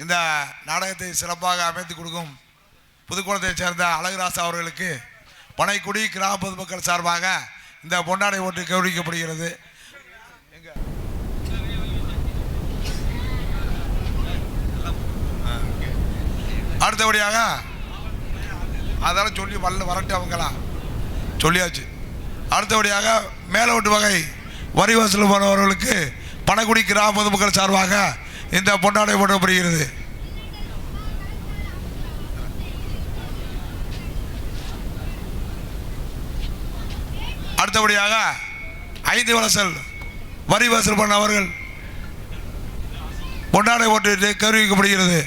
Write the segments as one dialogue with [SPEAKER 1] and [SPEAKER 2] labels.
[SPEAKER 1] இந்த நாடகத்தை சிறப்பாக அமைத்து கொடுக்கும் புதுக்கோளத்தைச் சேர்ந்த அழகுராசா அவர்களுக்கு பனைக்குடி கிராம பொதுமக்கள் சார்பாக இந்த பொன்னாடை ஓட்டு கௌரவிக்கப்படுகிறது. அடுத்தபடியாக அதெல்லாம் சொல்லி வரட்டு அவங்களாம் சொல்லியாச்சு. அடுத்தபடியாக மேலோட்டு வகை வரி வசூல் போனவர்களுக்கு பனைக்குடி கிராம பொதுமக்கள் சார்பாக இந்த பொன்னாடை போடப்படுகிறது. அடுத்தபடியாக 5 வலசல் வரி வசூல் பண்ணவர்கள் பொன்னாடை ஓட்டு கௌரவிக்கப்படுகிறது.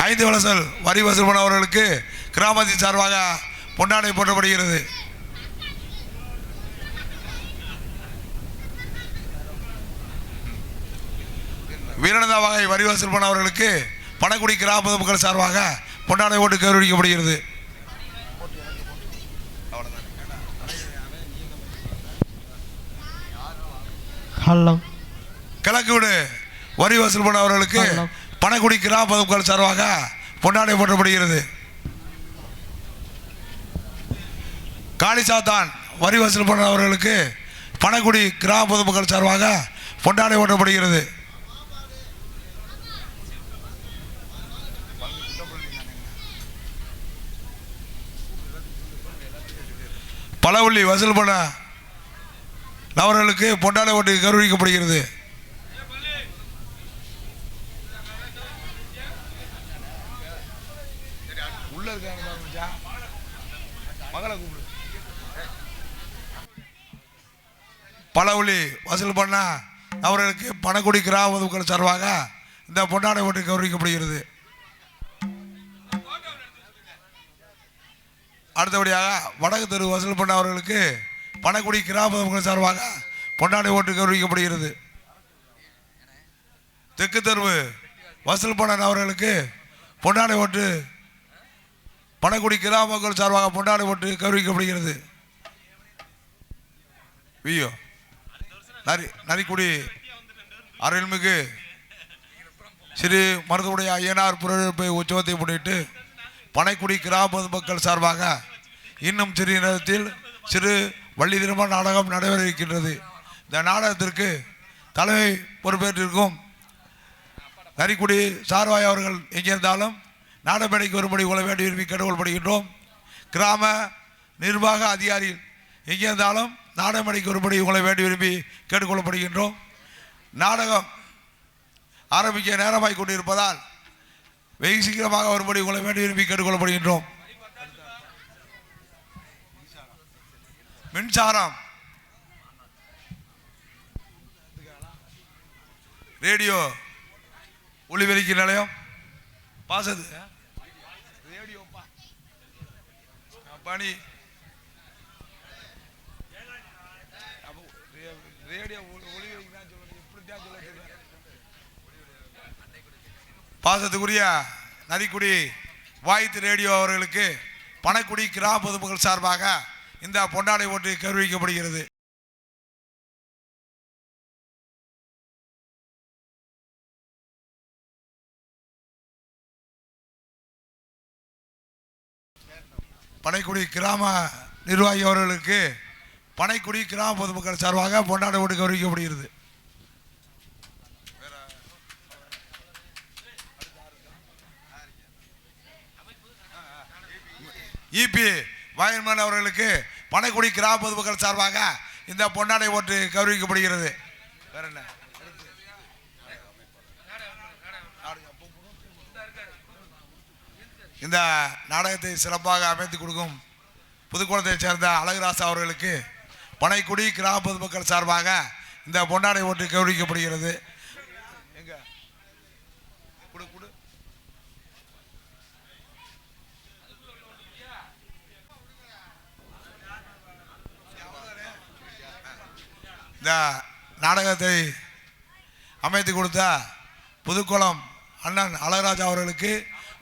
[SPEAKER 1] 5 வலசல் வரி வசூல் பண்ணவர்களுக்கு கிராமத்தின் சார்பாக பொன்னாடை போடப்படுகிறது. வீரநந்தா வகை வரி வசூல் பண்ணவர்களுக்கு பனைக்குடி கிராம பொதுமக்கள் சார்பாக பொன்னாடை ஓட்டு கௌரவிக்கப்படுகிறது. கிழக்கு வீடு வரி வசூல் பண்ணவர்களுக்கு பனைக்குடி கிராம பொதுமக்கள் சார்பாக பொன்னாடை போடப்படுகிறது. காளிசாத்தான் வரி வசூல் பண்ணவர்களுக்கு பனைக்குடி கிராம பொதுமக்கள் சார்பாக பொன்னாடை ஓட்டப்படுகிறது. பலவுள்ளி வசூல் பண்ண நபர்களுக்கு பொன்னாடை ஓட்டு கௌரவிக்கப்படுகிறது. பலவுள்ளி வசூல் பண்ண அவர்களுக்கு பனைக்குடி கிராம பொதுமக்கள் சார்பாக இந்த பொன்னாடை ஓட்டு கௌரவிக்கப்படுகிறது. அடுத்தபடியாக வடக்கு தெரு வசூல் பண்ண அவர்களுக்கு பனைக்குடி கிராம பொதுமக்கள் சார்பாக பொன்னாடை ஓட்டு கௌரவிக்கப்படுகிறது. தெற்கு தெருவு வசூல் பண்ண அவர்களுக்கு பொன்னாடை ஓட்டு பனைக்குடி கிராம மக்கள் சார்பாக பொன்னாடை ஓட்டு கௌரவிக்கப்படுகிறது. வியோ நரிக்குடி அருள்மிகு ஸ்ரீ மருதுடைய ஐயனார் புறப்பை உற்சவத்தை முன்னிட்டு பனைக்குடி கிராம பொதுமக்கள் சார்பாக இன்னும் சிறிய நேரத்தில் சிறு வள்ளி திருமண நாடகம் நடைபெற இருக்கின்றது. இந்த நாடகத்திற்கு தலைமை பொறுப்பேற்றிருக்கும் நரிக்குடி சார்வாய் அவர்கள் எங்கிருந்தாலும் நாடமேடைக்கு வரும்படி உள்ள வேண்டி விரும்பி கேட்டுக்கொள்ளப்படுகின்றோம். கிராம நிர்வாக அதிகாரிகள் எங்கிருந்தாலும் நாடமேடைக்கு வரும்படி உங்களை வேண்டி விரும்பி கேட்டுக்கொள்ளப்படுகின்றோம். நாடகம் ஆரம்பிக்க நேரமாய் கொண்டிருப்பதால் வெகு சீக்கிரமாக வரும்படி உங்களை வேண்டி விரும்பி கேட்டுக்கொள்ளப்படுகின்றோம். மின்சாரம் ரேடியோ ஒளிபெருக்கி நிலையம் பாசது ரேடியோ பணி ரேடியோ பாசத்துக்குரிய நரிக்குடி வாய்த்து ரேடியோ அவர்களுக்கு பனைக்குடி கிராம பொதுமக்கள் சார்பாக இந்த பொன்னாடை ஓட்டு கௌரவிக்கப்படுகிறது. பனைக்குடி கிராம நிர்வாகி அவர்களுக்கு பனைக்குடி கிராம பொதுமக்கள் சார்பாக பொன்னாடை ஓட்டு கௌரவிக்கப்படுகிறது. இபி வாயன்மன் அவர்களுக்கு பனைக்குடி கிராம பொதுமக்கள் சார்பாக இந்த பொன்னாடை ஓட்டு கௌரவிக்கப்படுகிறது. வேற என்ன இந்த நாடகத்தை சிறப்பாக அமைத்து கொடுக்கும் புதுக்கோளத்தைச் சேர்ந்த அழகுராசா அவர்களுக்கு பனைக்குடி கிராம பொதுமக்கள் சார்பாக இந்த பொன்னாடை ஓட்டு கௌரவிக்கப்படுகிறது. இந்த நாடகத்தை அமைத்து கொடுத்த புதுக்கோளம் அண்ணன் அழகராஜா அவர்களுக்கு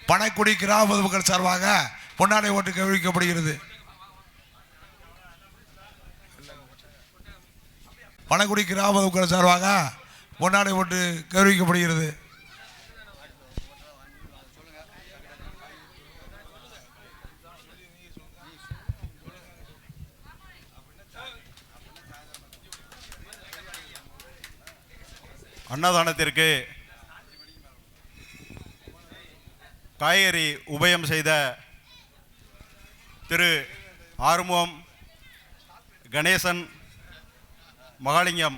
[SPEAKER 1] பனைக்குடி கிராம பொதுமக்கள் சார்பாக பொன்னாடை ஓட்டு கௌரவிக்கப்படுகிறது. பனைக்குடி கிராம பொதுமக்கள் சார்பாக பொன்னாடை போட்டு கௌரவிக்கப்படுகிறது.
[SPEAKER 2] அன்னதானத்திற்கு காய்கறி உபயம் செய்த திரு ஆறுமுகம் கணேசன் மகாலிங்கம்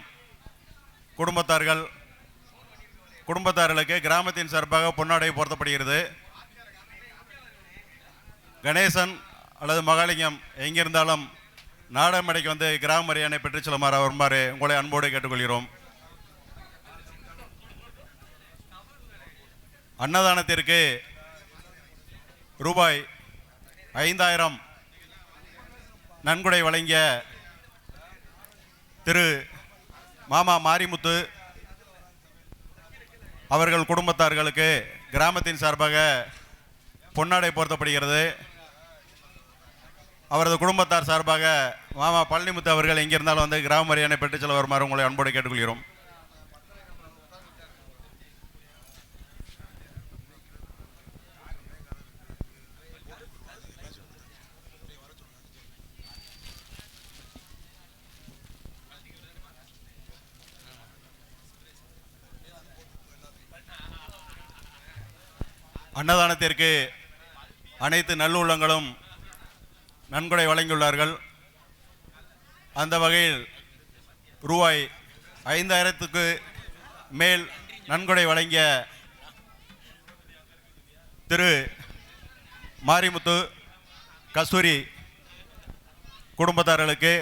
[SPEAKER 2] குடும்பத்தார்களுக்கு கிராமத்தின் சார்பாக பொன்னாடை போர்த்தப்படுகிறது. கணேசன் அல்லது மகாலிங்கம் எங்கிருந்தாலும் நாடமடைக்கு வந்து கிராம மரியாதை பெற்று செல்லுமாறு வருமாறு உங்களை அன்போடு கேட்டுக்கொள்கிறோம். அன்னதானத்திற்கு ரூபாய் 5000 நன்கொடை வழங்கிய திரு மாமா மாரிமுத்து அவர்கள் குடும்பத்தார்களுக்கு கிராமத்தின் சார்பாக பொன்னாடை போர்த்தப்படுகிறது. அவரது குடும்பத்தார் சார்பாக மாமா பழனிமுத்து அவர்கள் எங்கிருந்தாலும் வந்து கிராம மரியாதை பெற்று செல்ல வருமாறு உங்களை அன்போடு கேட்டுக்கொள்கிறோம். அன்னதானத்திற்கு அனைத்து நல்லுள்ளங்களும் நன்கொடை வழங்கியுள்ளார்கள். அந்த வகையில் ரூபாய் 5000க்கு மேல் நன்கொடை வழங்கிய திரு மாரிமுத்து கஸ்தூரி குடும்பத்தார்களுக்கு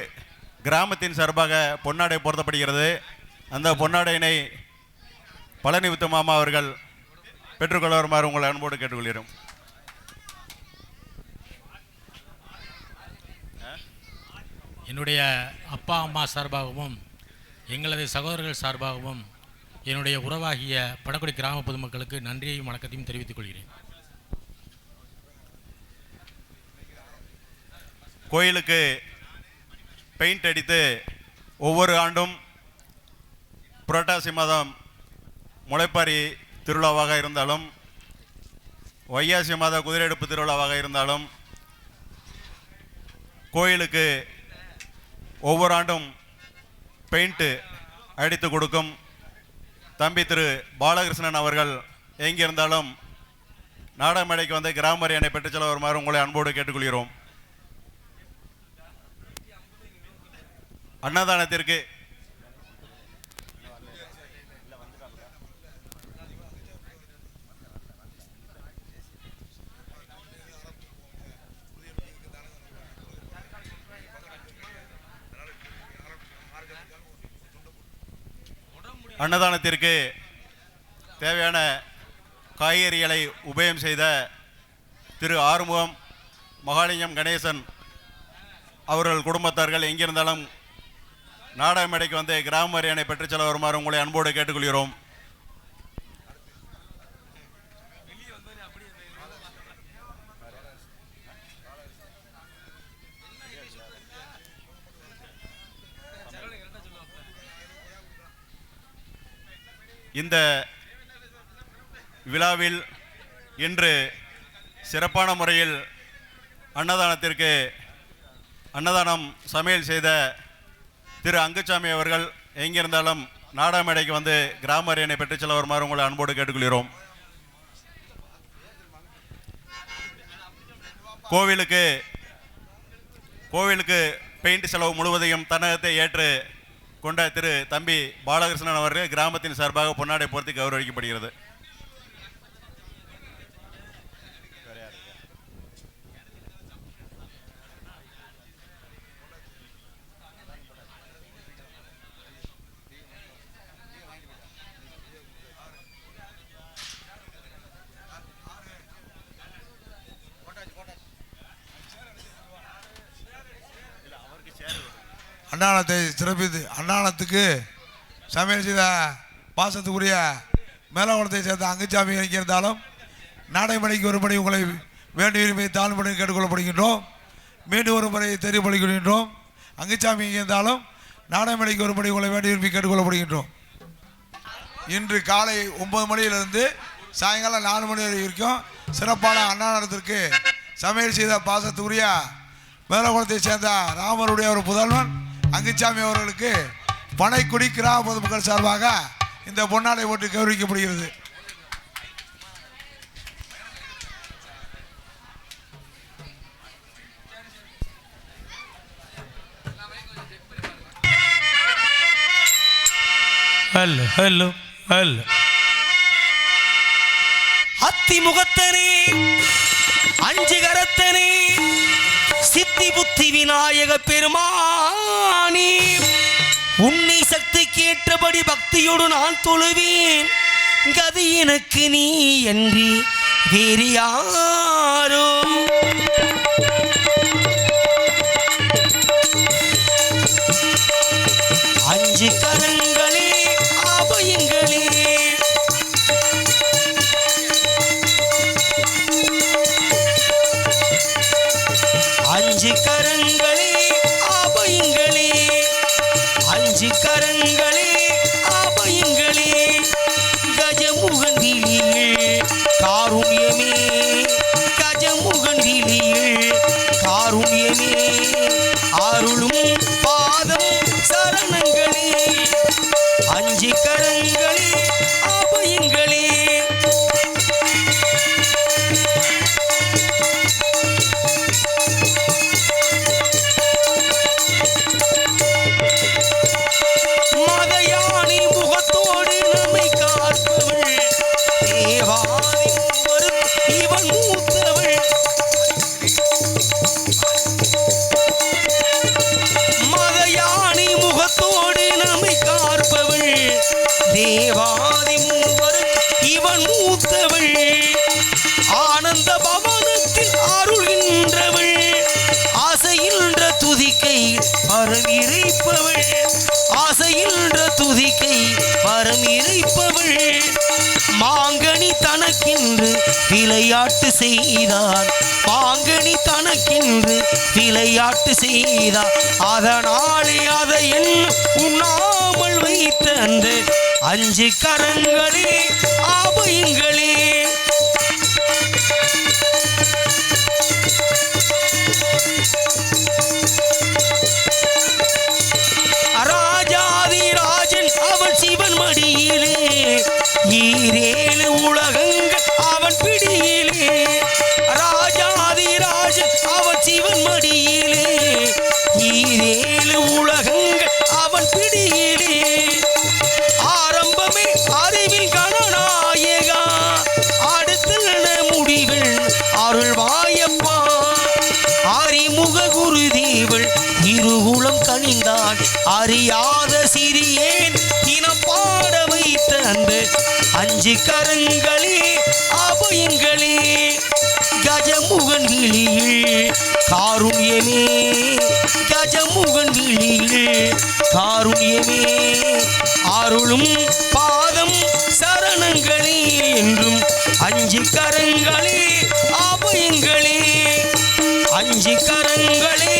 [SPEAKER 2] கிராமத்தின் சார்பாக பொன்னாடை போர்த்தப்படுகிறது. அந்த பொன்னாடையினை பழனிமுத்து மாமா அவர்கள் பெற்றுக்கொள்ள வருமாறு உங்களை அன்போடு கேட்டுக்கொள்கிறோம்.
[SPEAKER 3] என்னுடைய அப்பா அம்மா சார்பாகவும் எங்களது சகோதரர்கள் சார்பாகவும் என்னுடைய உறவாகிய பனக்குடி கிராம பொதுமக்களுக்கு நன்றியையும் வணக்கத்தையும் தெரிவித்துக் கொள்கிறேன்.
[SPEAKER 2] கோயிலுக்கு பெயிண்ட் அடித்து ஒவ்வொரு ஆண்டும் புரட்டாசி மாதம் முளைப்பாரி திருவிழாவாக இருந்தாலும் வைகாசி மாத குதிரையெடுப்பு திருவிழாவாக இருந்தாலும் கோயிலுக்கு ஒவ்வொரு ஆண்டும் பெயிண்ட்டு அடித்து கொடுக்கும் தம்பி திரு பாலகிருஷ்ணன் அவர்கள் எங்கிருந்தாலும் நாடகமேடைக்கு வந்து கிராம மரியாதை பெற்றுச் செல்ல வருமாறு உங்களை அன்போடு கேட்டுக்கொள்கிறோம். அன்னதானத்திற்கு அன்னதானத்திற்கு தேவையான காய்கறிகளை உபயம் செய்த திரு ஆறுமுகம் மகாலிங்கம் கணேசன் அவர்கள் குடும்பத்தார்கள் எங்கிருந்தாலும் நாடக மேடைக்கு வந்து கிராம மரியாதை பெற்றுச் செல்ல வருமாறு உங்களை அன்போடு கேட்டுக்கொள்கிறோம். இந்த விழாவில் இன்று சிறப்பான முறையில் அன்னதானம் சமையல் செய்த திரு அங்குச்சாமி அவர்கள் எங்கிருந்தாலும் நாடக மேடைக்கு வந்து கிராம மரியாதை பெற்றுச் செல்ல வருமாறு உங்களை அன்போடு கேட்டுக்கொள்கிறோம். கோவிலுக்கு பெயிண்ட் செலவு முழுவதையும் தன்னகத்தை ஏற்று கொண்ட திரு தம்பி பாலகிருஷ்ணன் அவர்கள் கிராமத்தின் சார்பாக பொன்னாடை போர்த்தி கௌரவிக்கப்படுகிறது.
[SPEAKER 1] அன்னதானத்தை சிறப்பித்து அன்னதானத்துக்கு சமையல் செய்த பாசத்துக்குரிய மேலவளத்தை சேர்ந்த அங்குச்சாமி இருந்தாலும் நாடைமணிக்கு ஒரு படி உங்களை வேண்டிய உரிமை தாழ்வுபடி கேட்டுக்கொள்ளப்படுகின்றோம். மீண்டும் ஒரு முறை தெரியப்படுகின்றோம். அங்குச்சாமி இருந்தாலும் நாடகமேடைக்கு ஒருபடி உங்களை வேண்டி விரும்பி கேட்டுக்கொள்ளப்படுகின்றோம். இன்று காலை 9 மணியிலிருந்து சாயங்காலம் 4 மணி வரைக்கும் சிறப்பான அன்னதானத்திற்கு சமையல் செய்த பாசத்துக்குரிய மேலகுளத்தை சேர்ந்த ராமருடைய ஒரு புதல்வன் அங்குச்சாமி அவர்களுக்கு பனைக்குடி கிராம பொதுமக்கள் சார்பாக இந்த பொன்னாடை போட்டு கௌரவிக்கப்படுகிறது.
[SPEAKER 4] Hello hello hello. அத்திமுகத்தனே, அஞ்சு கரத்தனே, சித்தி புத்தி விநாயக பெருமானே, உன்னை சக்திக்கு ஏற்றபடி பக்தியோடு நான் தொழுவேன். கதி எனக்கு நீ என்று வேறு யாரோ. அஞ்சு கரங்களே ஆபயங்களே, அஞ்சு கரங்களே ஆபயங்களே, அஞ்சு கரங்களே ஆபயங்களே, கஜமுகன் விழியில் காருண்யமே, கஜமுகன் விழியில் காருண்யமே, அருளும் பாதம் சரணங்களே, அஞ்சு கரங்களே ஆபயங்களே. மதையானை முகத்தோடு நம்மை காப்பவள், தேவாதி வரும் இவன் மூத்தவள். மதையானை முகத்தோடு நம்மை காப்பவள், தேவாதி மூவரும் இவன் மூத்தவள். ஆனந்த பவனத்தில் அருள்கின்றவள், ஆசையின்ற துதிக்கை பரமிரைப்பவள், ஆசையின்ற துதிக்கை பரமிரைப்பவள். மாங்கனி தனக்கென்று விளையாட்டு செய்தார், மாங்கனி தனக்கென்று விளையாட்டு செய்தார். அதனாலே அதை உண்ணாமல் வைத்த அந்த அஞ்சு கரங்களே ஆபயங்களே. ராஜாதி ராஜன் அவன் சிவன் மடியிலே, ஈரேழு உலகங்கள் அவன் பிடியிலே. ராஜாதி ராஜன் அவன் சிவன் மடியிலே, ஈரேழு உலகங்கள் அவன் பிடியிலே. ஆரம்பமே அறிவில் கணநாயகா, அடுத்த முடிவில் அருள்வாயப்பா. அறிமுக குருதேவள் இருகுலம் கணிந்தான், அறியாத சிறியேன் இனம் பாட வைத்த அந்த அஞ்சு கரங்களே ஆபயங்களே. கஜமுகன் விழியில் காருண்யமே, கஜமுகன் விழியில் காருண்யமே, அருளும் பாதம் சரணங்களே என்றும் அஞ்சு கரங்களே ஆபயங்களே, அஞ்சு கரங்களே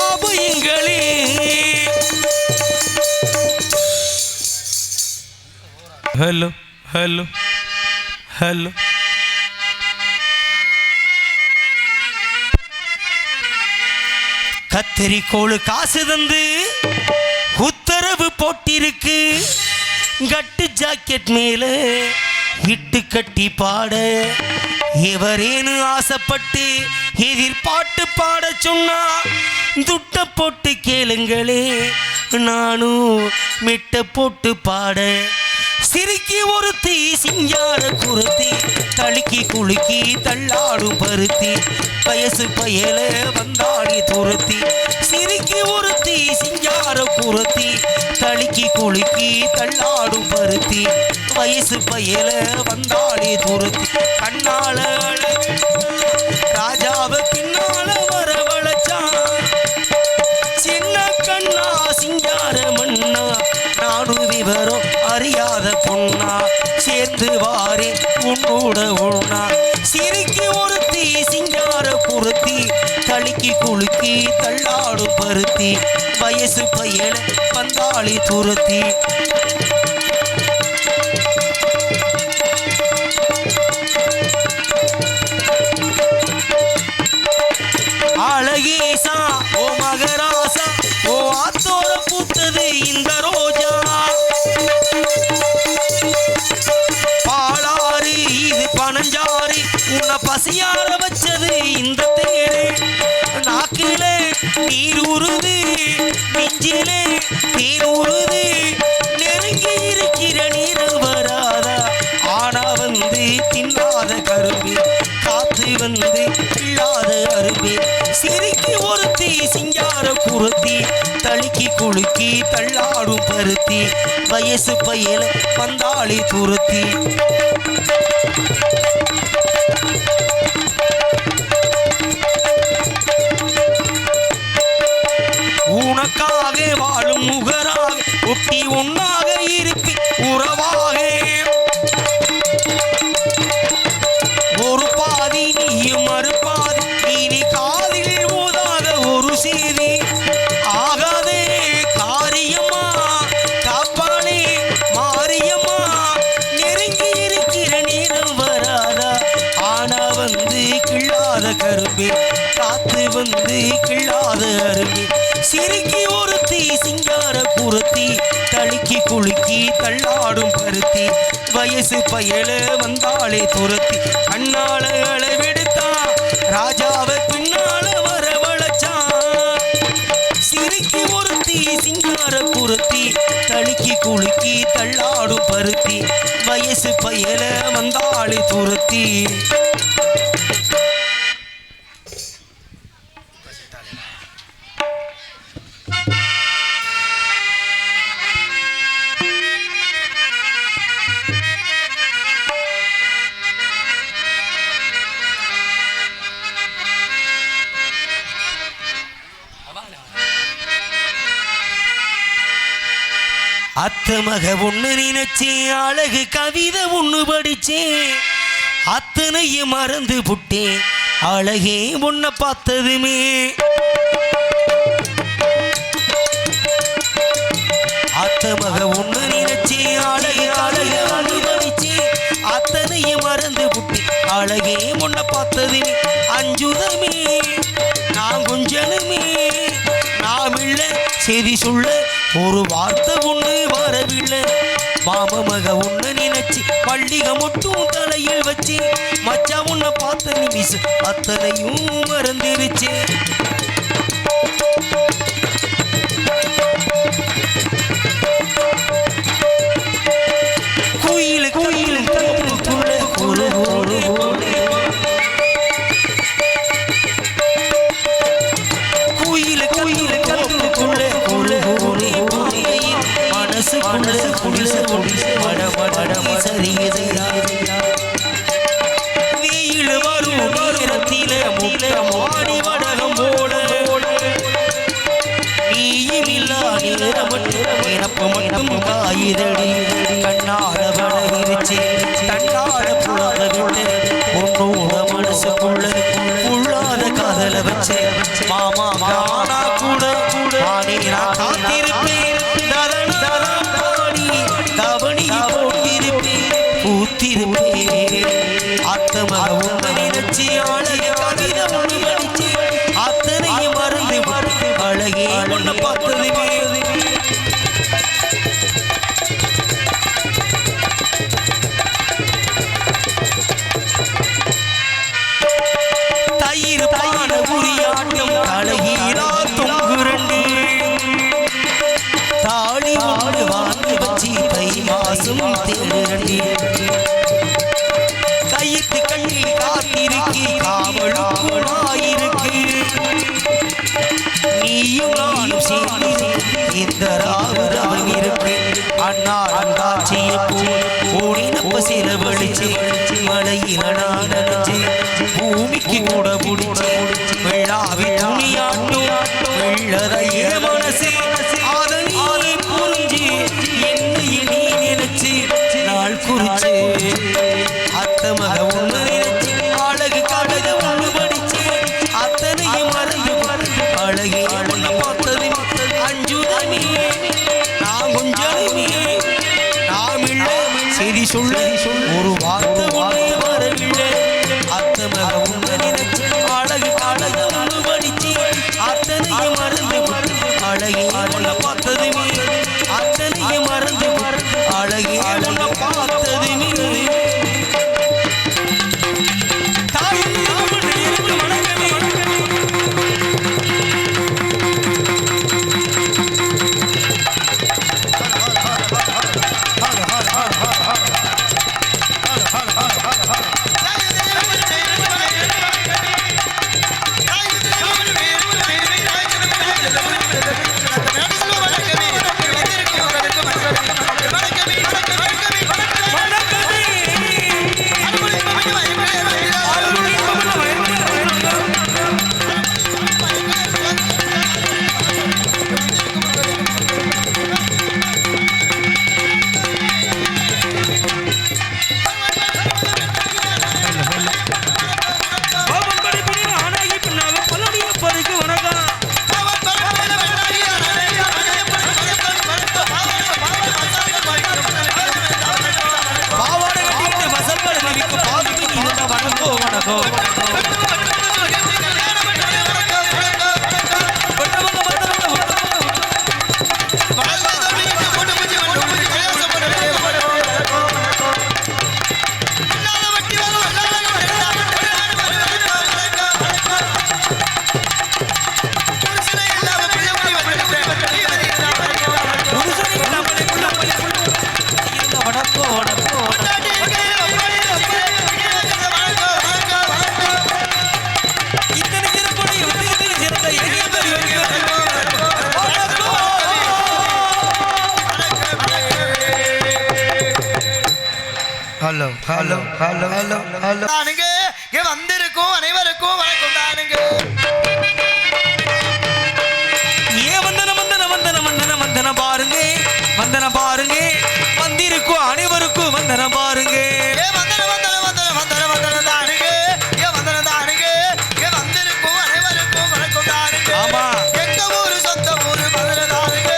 [SPEAKER 4] ஆபயங்களே. Hello hello hello. கத்தரிக்கோளு காசு தந்து உத்தரவு போட்டிருக்கு, கட்டு ஜாக்கெட் மேல இட்டு கட்டி பாட எவரேனு ஆசைப்பட்டு எதிர்பாட்டு பாட சொன்னா துட்ட போட்டு கேளுங்களே, நானும் மெட்ட போட்டு பாட. சிரிக்கி ஒருத்தி சிங்கார குருத்தி, தழுக்கி குலுக்கி தள்ளாடும் பருத்தி, வயசு பயல வந்தாடி துருத்தி. சிரிக்கி ஒருத்தி சிங்கார குருத்தி, தழுக்கி குலுக்கி தள்ளாடும் பருத்தி, வயசு பயல வந்தாடி துருத்தி. கண்ணால ராஜாவை பின்னால வரவழைச்சான், சின்ன கண்ணா சிங்கார மண்ணா, நானும் விவரம் அறியாத பொண்ணா, சேர்ந்து வாரே உன்னோட ஒண்ணா. சிரிக்கி ஒருத்தி சிங்கார குருத்தி, தளிக்க தடுக்கி குலுக்கி தள்ளாடும் பருத்தி வயசு பையன வந்தாளி துரத்தி அழகேசா ஓ மகராசா ஓ ஆத்தோர பூத்தது இந்த ரோஜா பாலாறு இது பனஞ்சாறு உன்னை பசியார வச்சது இந்த தேரு நாக்கில நீர் உருது நெஞ்சிலே தேர் உருது நெருங்கி இருக்கிற நீர் வராதா ஆனா வந்து தின்னாத கரும்பு காத்து வந்து இல்லாத அரும்பு சிரிக்கி ஒருத்தி சிங்கார குருத்தி தளிக்கி குலுக்கி தள்ளாடும் பருத்தி வயசு பையல வந்தாளி துருத்தி உனக்காக வாழும் முகராக ஒட்டி உன்னாக இருப்பி உறவாக ஒரு பாதி நீயும் மறுபாதி இனி காதில் ஊதாத ஒரு செய்தி ஆகாதே காரியம்மா காப்பாளே மாரியம்மா நெருங்கி இருக்கிற நேரம் வராதா ஆனா வந்து கிள்ளாத கரும்பு காத்து வந்து கிள்ளாத அரும்பு சிரிக்கி ஒருத்தி சிங்கார குருத்தி தளிக்கி குலுக்கி தள்ளாடும் பருத்தி வயசு பயல வந்தாளே துரத்தி கண்ணால அளவெடுத்தா ராஜாவை பின்னால வரவழைச்சான் சிரிக்கி ஒருத்தி சிங்கார குருத்தி தளிக்கி குலுக்கி தள்ளாடும் பருத்தி வயசு பயல வந்தாளே துரத்தி அத்த மக ஒண்ணு நினைச்சேன் அழகு கவிதை ஒண்ணு படிச்சேன் அத்தனையும் மறந்து புட்டேன் அழகே உன்னை பார்த்ததுமே அத்த மக ஒண்ணு நினைச்சேன் அழகு அழகு ஒண்ணு படிச்சேன் அத்தனையும் மறந்து புட்டேன் அழகே உன்னை பார்த்ததுமே அஞ்சுதமே நான் கொஞ்சனுமே நாம் இல்லை செய்தி சொல்ல ஒரு வார்த்தை ஒண்ணு வரவில்லை மாம மக ஒண்ணு நினைச்சு பள்ளிக மட்டும் தலையில் வச்சு மச்சா உன்னை பார்த்த நிமிஷம் அத்தனையும் மறந்துருச்சு குயில் குயில் கண்ணுக்குள்ள ஒரு ஒரு குயில் குயில் கண்ணுக்குள்ள ஒரு ஒரு மனசு குளிச குளிச குளிச மட மட சரியா வெயில் வரும் நேரத்தில முட்டை மாடி வடகம் போட நீயும் இல்லா நேரம் மட்டும் இறப்பு மட்டும் காயுதடி கண்ணாட வடகிருச்சு தன்னாட புலக விட்டு உன்னோட மனசுக்குள்ள உள்ளாத காதல வச்சு மாமா காணா கூட ஆனே நான் காத்திருப்பேன் கவனி போட்டிருப்பேன் பூத்திருப்பேன் அத்தமக உன்னை நினைச்சு அழகே கவிதை ஒண்ணு படிச்சு அத்தனையும் மறந்து அழகே ஒண்ணு பார்த்ததுமே தயிர் பான உரியாட்டம் தலையீரா தொங்குரண்டு தாடி ஒன்று வாங்கி வச்சு தை மாசும் தேடி கைத்து கண்ணில் காத்திருக்கி காவலுக்கு நீயும் நானும் சேர்ந்து இந்த ராகுதவம் இருக்கு அண்ணா அண்டாட்சிய போடினப்ப செலவழிச்சு மழையில நான் நனைஞ்சு பூமிக்கு கூட முடிச்சு வெள்ளாவி துணியாட்டும் வெள்ளதைய மனசு அதனை புரிஞ்சு என்னையும் நீ நினைச்சு நாள் குறிச்சு அத்த மக ஒண்ணு நினைச்சு அழகு கவிதை ஒண்ணு படிச்சு அத்தனையும் மறந்து சரி சொல்ல ஒரு வார்த்தை ஒண்ணு வரவில்லை அத்தை மக உன்னை நினைச்சு அழகு அழகு ஒண்ணு படிச்சு அத்தனையும் மறந்து அழகே உன்னை பார்த்ததுமே அத்தனையும் மறந்து அழகே உன்னை பார்த்ததுமே hello hello hello hello hello
[SPEAKER 5] தானுங்க இங்க வந்திருக்கும் அனைவருக்கும் வணக்கம் தானுங்க
[SPEAKER 4] ஏன் வந்தன வந்தன வந்தன வந்தன வந்தன பாருங்க வந்தன பாருங்க வந்திருக்கும் அனைவருக்கும் வந்தன பாருங்க
[SPEAKER 5] ஏ வந்தன வந்தன வந்தன வந்தன வந்தன தானுங்க ஏ வந்தன தானுங்க இங்க வந்திருக்கும் அனைவருக்கும் வணக்கம் தானுங்க
[SPEAKER 4] ஆமா
[SPEAKER 5] எங்க ஊரு சொந்த ஊரு மதுரை தானுங்க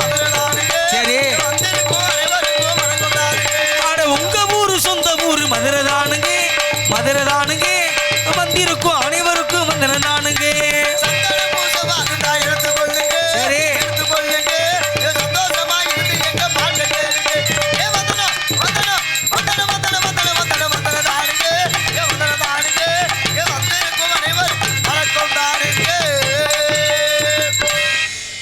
[SPEAKER 5] மதுரை தானுங்க
[SPEAKER 4] சரி
[SPEAKER 5] வந்திருக்கும் அனைவருக்கும் வணக்கம் தானுங்க
[SPEAKER 4] அட உங்க ஊரு சொந்த ஊரு மதுரை தானுங்க மதுரை தானுங்க வந்திருக்கும் அனைவருக்கும் வந்தன நானுங்க
[SPEAKER 5] சந்தன பூசவாக தான் எடுத்துக்கொள்ளுங்க
[SPEAKER 4] சரி
[SPEAKER 5] எடுத்துக்கொள்ளுங்க ஏ சந்தோஷமா இருந்து எங்க பாட்டு கேளுங்க ஏ வந்தன வந்தன வந்தன வந்தன வந்தன வந்தன வந்தன தானுங்க ஏ வந்தன தானுங்க ஏ வந்திருக்கும் அனைவருக்கும் வணக்கம் தானுங்க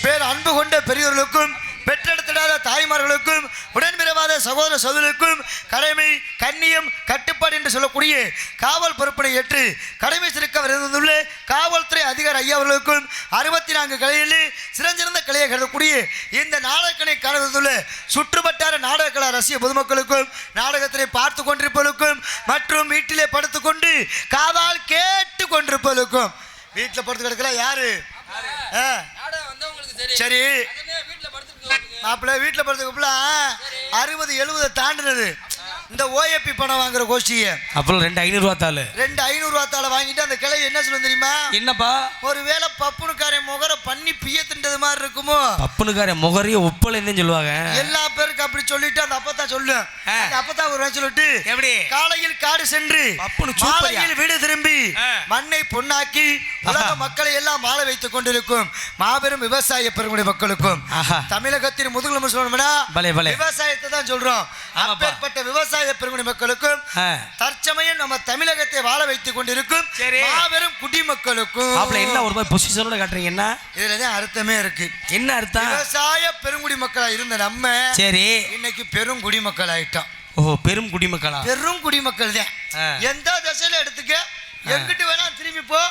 [SPEAKER 5] பேர் அன்பு கொண்ட பெரியோர்களுக்கும் பெற்றெடுத்திடாத தாய்மார்களுக்கும் உடன்பிறவாத சகோதர சகோதரர்களுக்கும் கடமை கண்ணியம் கட்டுப்பாடு என்று சொல்லக்கூடிய காவல் பொறுப்பினை ஏற்று கடமை சிறக்க வருந்துள்ள காவல்துறை அதிகாரி ஐயா அவர்களுக்கும் 64 கலைகளில் சிறந்திருந்த கலையை கருதக்கூடிய இந்த நாடகனை காண சுற்றுவட்டார நாடக கலா ரசிக பொதுமக்களுக்கும் நாடகத்தினை பார்த்து கொண்டிருப்பவர்களுக்கும் மற்றும் வீட்டிலே படுத்துக்கொண்டு காதால் கேட்டு கொண்டிருப்பவர்களுக்கும் வீட்டில் படுத்து கிடக்கல யாரு சரி மாப்பிள்ள வீட்டில் படுத்துக்கலாம் 60-70 தாண்டினது இந்த ஓஏபி பணம் வாங்குற கோஷ்டியை
[SPEAKER 4] அப்புறம் 2,500 தாள்
[SPEAKER 5] 2,500 தாளை வாங்கிட்டு அந்த கிளை என்ன சொல்லுன்னு தெரியுமா
[SPEAKER 4] என்னப்பா
[SPEAKER 5] ஒருவேளை பப்புனுக்காரன் முகர பண்ணி பிய தின்றது மாதிரி இருக்குமோ
[SPEAKER 4] பப்புனுக்கார முகரைய உப்பலைன்னு சொல்லுவாங்க
[SPEAKER 5] எல்லா பேருக்கு அப்படி சொல்லிட்டு அந்த அப்பா தான் சொல்லும் அந்த அப்பா தான் ஒரு சொல்லிட்டு
[SPEAKER 4] எப்படி
[SPEAKER 5] காலையில் காடு சென்று மாலையில் வீடு திரும்பி மண்ணை பொன்னாக்கி உலக மக்களை எல்லாம் வாழ வைத்துக் கொண்டிருக்கும் மாபெரும் விவசாய பெருங்குடி மக்களுக்கும் தமிழகத்தின் முதுகெலும்பு சொல்லணும்னா விவசாயத்தை தான் சொல்றோம். அப்பேற்பட்ட விவசாய பெருங்குடி மக்களுக்கும் தற்சமயம் நம்ம தமிழகத்தை வாழ வைத்துக் கொண்டிருக்கும் மாபெரும் குடிமக்களுக்கும்
[SPEAKER 4] என்ன ஒரு மாதிரி பொசிஷனோட காட்டுறீங்க என்ன
[SPEAKER 5] இதுலதான் அர்த்தமே இருக்கு.
[SPEAKER 4] என்ன அர்த்தம்?
[SPEAKER 5] விவசாய பெருங்குடி மக்களா இருந்த நம்ம
[SPEAKER 4] சரி
[SPEAKER 5] இன்னைக்கு பெரும் குடிமக்கள் ஆயிட்டோம்.
[SPEAKER 4] ஓ பெரும் குடிமக்களா? பெரும்
[SPEAKER 5] குடிமக்கள் தான். எந்த திசையில எடுத்துக்க எங்கிட்டு வேணா திரும்பி போ,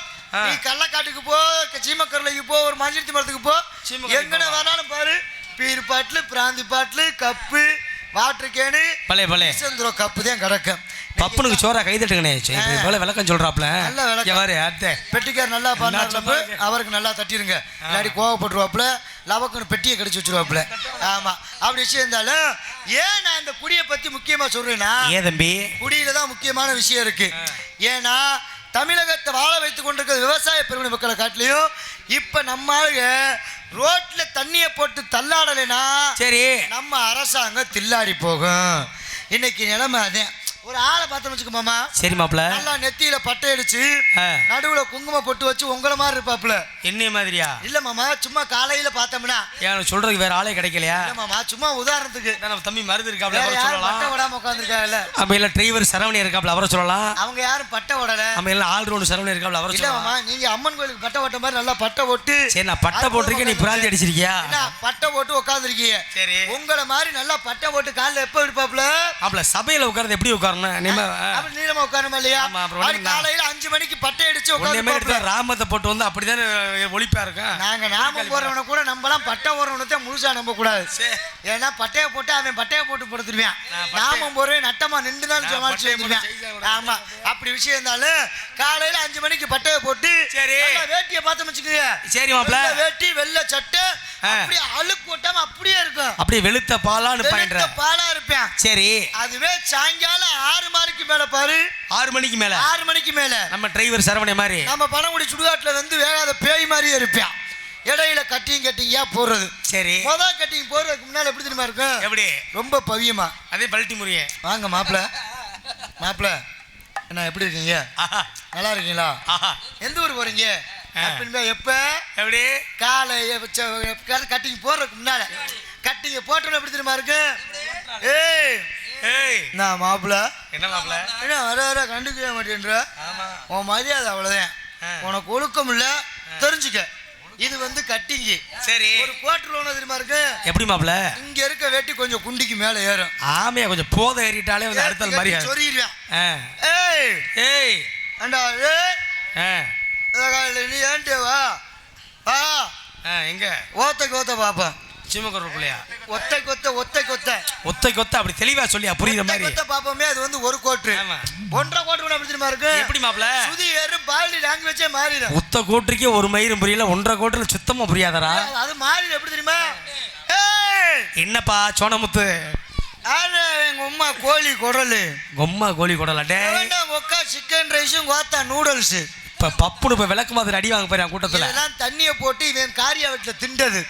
[SPEAKER 5] நீ கள்ளக்காட்டுக்கு போ, சீமக்கரலைக்கு போ, ஒரு மஞ்சள் மரத்துக்கு போ, எங்கன வேணாலும் பாரு, beer bottle brandy bottle cup water can
[SPEAKER 4] பழைய பழைய
[SPEAKER 5] கப்பு தான் கிடக்கும்.
[SPEAKER 4] பப்புனுக்கு சோறா கை தட்டுங்கண்ணே. இவ்வளோ விளக்கம் சொல்றாப்ல.
[SPEAKER 5] நல்ல விளக்கம். பெட்டிக்கார் நல்லா பண்ணாரு, அவருக்கு நல்லா தட்டிருங்க, இல்லாடி கோவப்பட்டுருவாப்புல, லவக்குன்னு பெட்டியை கடிச்சு வச்சிருவாப்புல. ஆமா அப்படி விஷயம் இருந்தாலும் ஏன் நான் இந்த குடியை பத்தி முக்கியமா சொல்றேன்னா,
[SPEAKER 4] ஏன் தம்பி
[SPEAKER 5] குடியில தான் முக்கியமான விஷயம் இருக்கு. ஏன்னா தமிழகத்தை வாழ வைத்துக் கொண்டிருக்கிற விவசாய பெருங்குடி மக்களை காட்டிலையும் இப்ப நம்ம ரோட்ல தண்ணியை போட்டு தள்ளாடலைன்னா சரி நம்ம அரசாங்கம் தில்லாடி போகும். இன்னைக்கு நிலைமை அதே. ஒரு ஆளை பார்த்தோம் வச்சுக்க மாமா,
[SPEAKER 4] சரி மாப்ள,
[SPEAKER 5] நல்லா நெத்தியில பட்டை அடிச்சு
[SPEAKER 4] ஆ.
[SPEAKER 5] நடுவுல குங்கும பொட்டு வச்சு உங்கள மாதிரி இருப்பாப்ல.
[SPEAKER 4] என்ன மாதிரியா?
[SPEAKER 5] இல்ல மாமா, சும்மா காலையில பார்த்தோம்னா.
[SPEAKER 4] ஏன் சொல்றதுக்கு வேற ஆளே கிடைக்கலையா?
[SPEAKER 5] இல்ல மாமா, சும்மா உதாரணத்துக்கு.
[SPEAKER 4] நம்ம தம்பி மருது இருக்காப்ல,
[SPEAKER 5] வேற
[SPEAKER 4] அவரை
[SPEAKER 5] யாரும்
[SPEAKER 4] சொல்லலாம்.
[SPEAKER 5] பட்டை விடாம உட்காந்துருக்காங்கல்ல.
[SPEAKER 4] நம்ம இல்ல டிரைவர் சரவணி இருக்காப்ல, அவரை சொல்லலாம்.
[SPEAKER 5] அவங்க யாரும் பட்டை விடல.
[SPEAKER 4] நம்ம எல்லாம் ஆல் ரவுண்ட் சரவணி இருக்காப்ல, அவரை
[SPEAKER 5] இல்ல
[SPEAKER 4] சொல்லலாம்.
[SPEAKER 5] மாமா, நீங்க அம்மன் கோயிலுக்கு பட்டை ஓட்ட மாதிரி நல்லா பட்டை ஓட்டு.
[SPEAKER 4] சரி, நான் பட்டை போட்டிருக்கேன், நீ பிராந்தி அடிச்சிருக்கியா?
[SPEAKER 5] என்ன பட்டை போட்டு உட்காந்துருக்கீங்க?
[SPEAKER 4] சரி.
[SPEAKER 5] உங்களை மாதிரி நல்லா பட்டை போட்டு காலில் எப்ப எடுப்பாப்ல?
[SPEAKER 4] மாப்ள சபையில உட்கார்றது எப்படி உட்காரணும்?
[SPEAKER 5] அப்படி நீளமா உட்காரமா இல்லையா?
[SPEAKER 4] ஆமா, அப்புறம்
[SPEAKER 5] அப்படி காலையில 5 மணிக்கு பட்டை அடிச்சு
[SPEAKER 4] ஒன்னே மாதிரி எடுத்தா
[SPEAKER 5] உட்காந்து
[SPEAKER 4] ராமத்தை போட்டு வந்து அப்படிதானே ஒளிப்பா இருக்கும்.
[SPEAKER 5] நாங்க நாம போறவனை கூட நம்பலாம், பட்டை போறவனத்தை முழுசா நம்ப கூடாது. ஏன்னா பட்டையை போட்டு அவன் பட்டையை போட்டு படுத்துருவான். நாமம் போறவன் நட்டமா நின்று தான் சமாளிச்சு வந்துருவான். ஆமா, அப்படி விஷயம் இருந்தாலும் காலையில 5 மணிக்கு பட்டையை போட்டு
[SPEAKER 4] சரி.
[SPEAKER 5] வேட்டியை பார்த்து வச்சுக்கோங்க.
[SPEAKER 4] சரி மாப்ள,
[SPEAKER 5] வேட்டி வெள்ளை சட்டை அப்படியே அழுக்கு போட்டாம அப்படியே இருக்கும்.
[SPEAKER 4] அப்படியே வெளுத்த பாலான்னு பாயின்ற
[SPEAKER 5] பாலா இருப்பேன்.
[SPEAKER 4] சரி.
[SPEAKER 5] அதுவே சாயங்காலம் 6 மணிக்கு மேல பாரு,
[SPEAKER 4] 6 மணிக்கு மேல
[SPEAKER 5] 6 மணிக்கு மேல
[SPEAKER 4] நம்ம டிரைவர் சரவணை மாதிரி
[SPEAKER 5] நம்ம பனங்குடி சுடுகாட்டுல வந்து வேகாத பேய் மாதிரியே இருப்பான். இடையில கட்டிங்கா போடுறது.
[SPEAKER 4] சரி.
[SPEAKER 5] முதல் கட்டிங் போடுறதுக்கு முன்னால எப்படி தெரியுமா இருக்கும்?
[SPEAKER 4] எப்படி?
[SPEAKER 5] ரொம்ப பவியமா.
[SPEAKER 4] அதே பல்ட்டி முறிய.
[SPEAKER 5] வாங்க மாப்பிள, மாப்பிள என்ன எப்படி இருக்கீங்க? நல்லா இருக்கீங்களா? எந்த ஊர் போறீங்க? அப்படின்னு எப்ப
[SPEAKER 4] எப்படி
[SPEAKER 5] காலை கட்டிங் போடுறதுக்கு முன்னால கட்டிங்க போட்டோம் எப்படி தெரியுமா இருக்கு? ஏய்
[SPEAKER 4] ஏய்,
[SPEAKER 5] நான் மாப்பிள,
[SPEAKER 4] என்ன மாப்ள?
[SPEAKER 5] என்ன வர வர கண்டுக்கவே மாட்டேன்ற? உன் மரியாதை அவ்வளவுதான். உனக்கு ஒழுக்கம் இல்ல, தெரிஞ்சுக்க. இது வந்து கட்டிங்கி.
[SPEAKER 4] சரி.
[SPEAKER 5] ஒரு குவார்டர் ஒன்று தெரியுமா இருக்கு?
[SPEAKER 4] எப்படி மாப்ள?
[SPEAKER 5] இங்க இருக்க வேட்டி கொஞ்சம் குண்டிக்கு மேல ஏறும்.
[SPEAKER 4] ஆமையா கொஞ்சம் போத ஏறிட்டாலே வந்து அடுத்த மாதிரி
[SPEAKER 5] சொறிடுவேன்.
[SPEAKER 4] ஆ.
[SPEAKER 5] ஏய்
[SPEAKER 4] ஏய்,
[SPEAKER 5] அண்டா
[SPEAKER 4] ஆ.
[SPEAKER 5] நீ ஏன்ட்டே வா வா.
[SPEAKER 4] எங்க
[SPEAKER 5] ஓத்தைக்கு ஓத்த பாப்பேன்.
[SPEAKER 4] சிம்மக்கொரு பிள்ளையா?
[SPEAKER 5] ஒத்தைக்கு
[SPEAKER 4] ஒத்தை அப்படி தெளிவா சொல்லியா புரியுற மாதிரி
[SPEAKER 5] ஒத்த பாப்போமே. அது வந்து ஒரு கோட்டு,
[SPEAKER 4] ஆமா.
[SPEAKER 5] 1.5 கோட்டு அப்படி தெரியுமா இருக்கு?
[SPEAKER 4] எப்படி மாப்ள?
[SPEAKER 5] சுதி ஏறு பாடி லாங்குவேஜே மாறிடும்.
[SPEAKER 4] ஒத்த கோட்டுக்கே ஒரு மயிரும் புரியல, 1.5 கோட்டுல சுத்தமா புரியாதரா?
[SPEAKER 5] அது மாறிடும் எப்படி தெரியுமா? ஏய்
[SPEAKER 4] என்னப்பா சோனமுத்து?
[SPEAKER 5] எங்க அம்மா கோழி குடலு,
[SPEAKER 4] கொம்மா கோழி கொடலாட்டே.
[SPEAKER 5] ஒக்கா சிக்கன் ரைஸும் கோத்தா நூடுல்ஸ்.
[SPEAKER 4] இப்ப பப்புனு இப்ப விளக்கு மாதிரி அடி வாங்க போறேன் கூட்டத்துல.
[SPEAKER 5] இதெல்லாம் தண்ணியை போட்டு இவன் காரியா வீட்டுல திண்டது.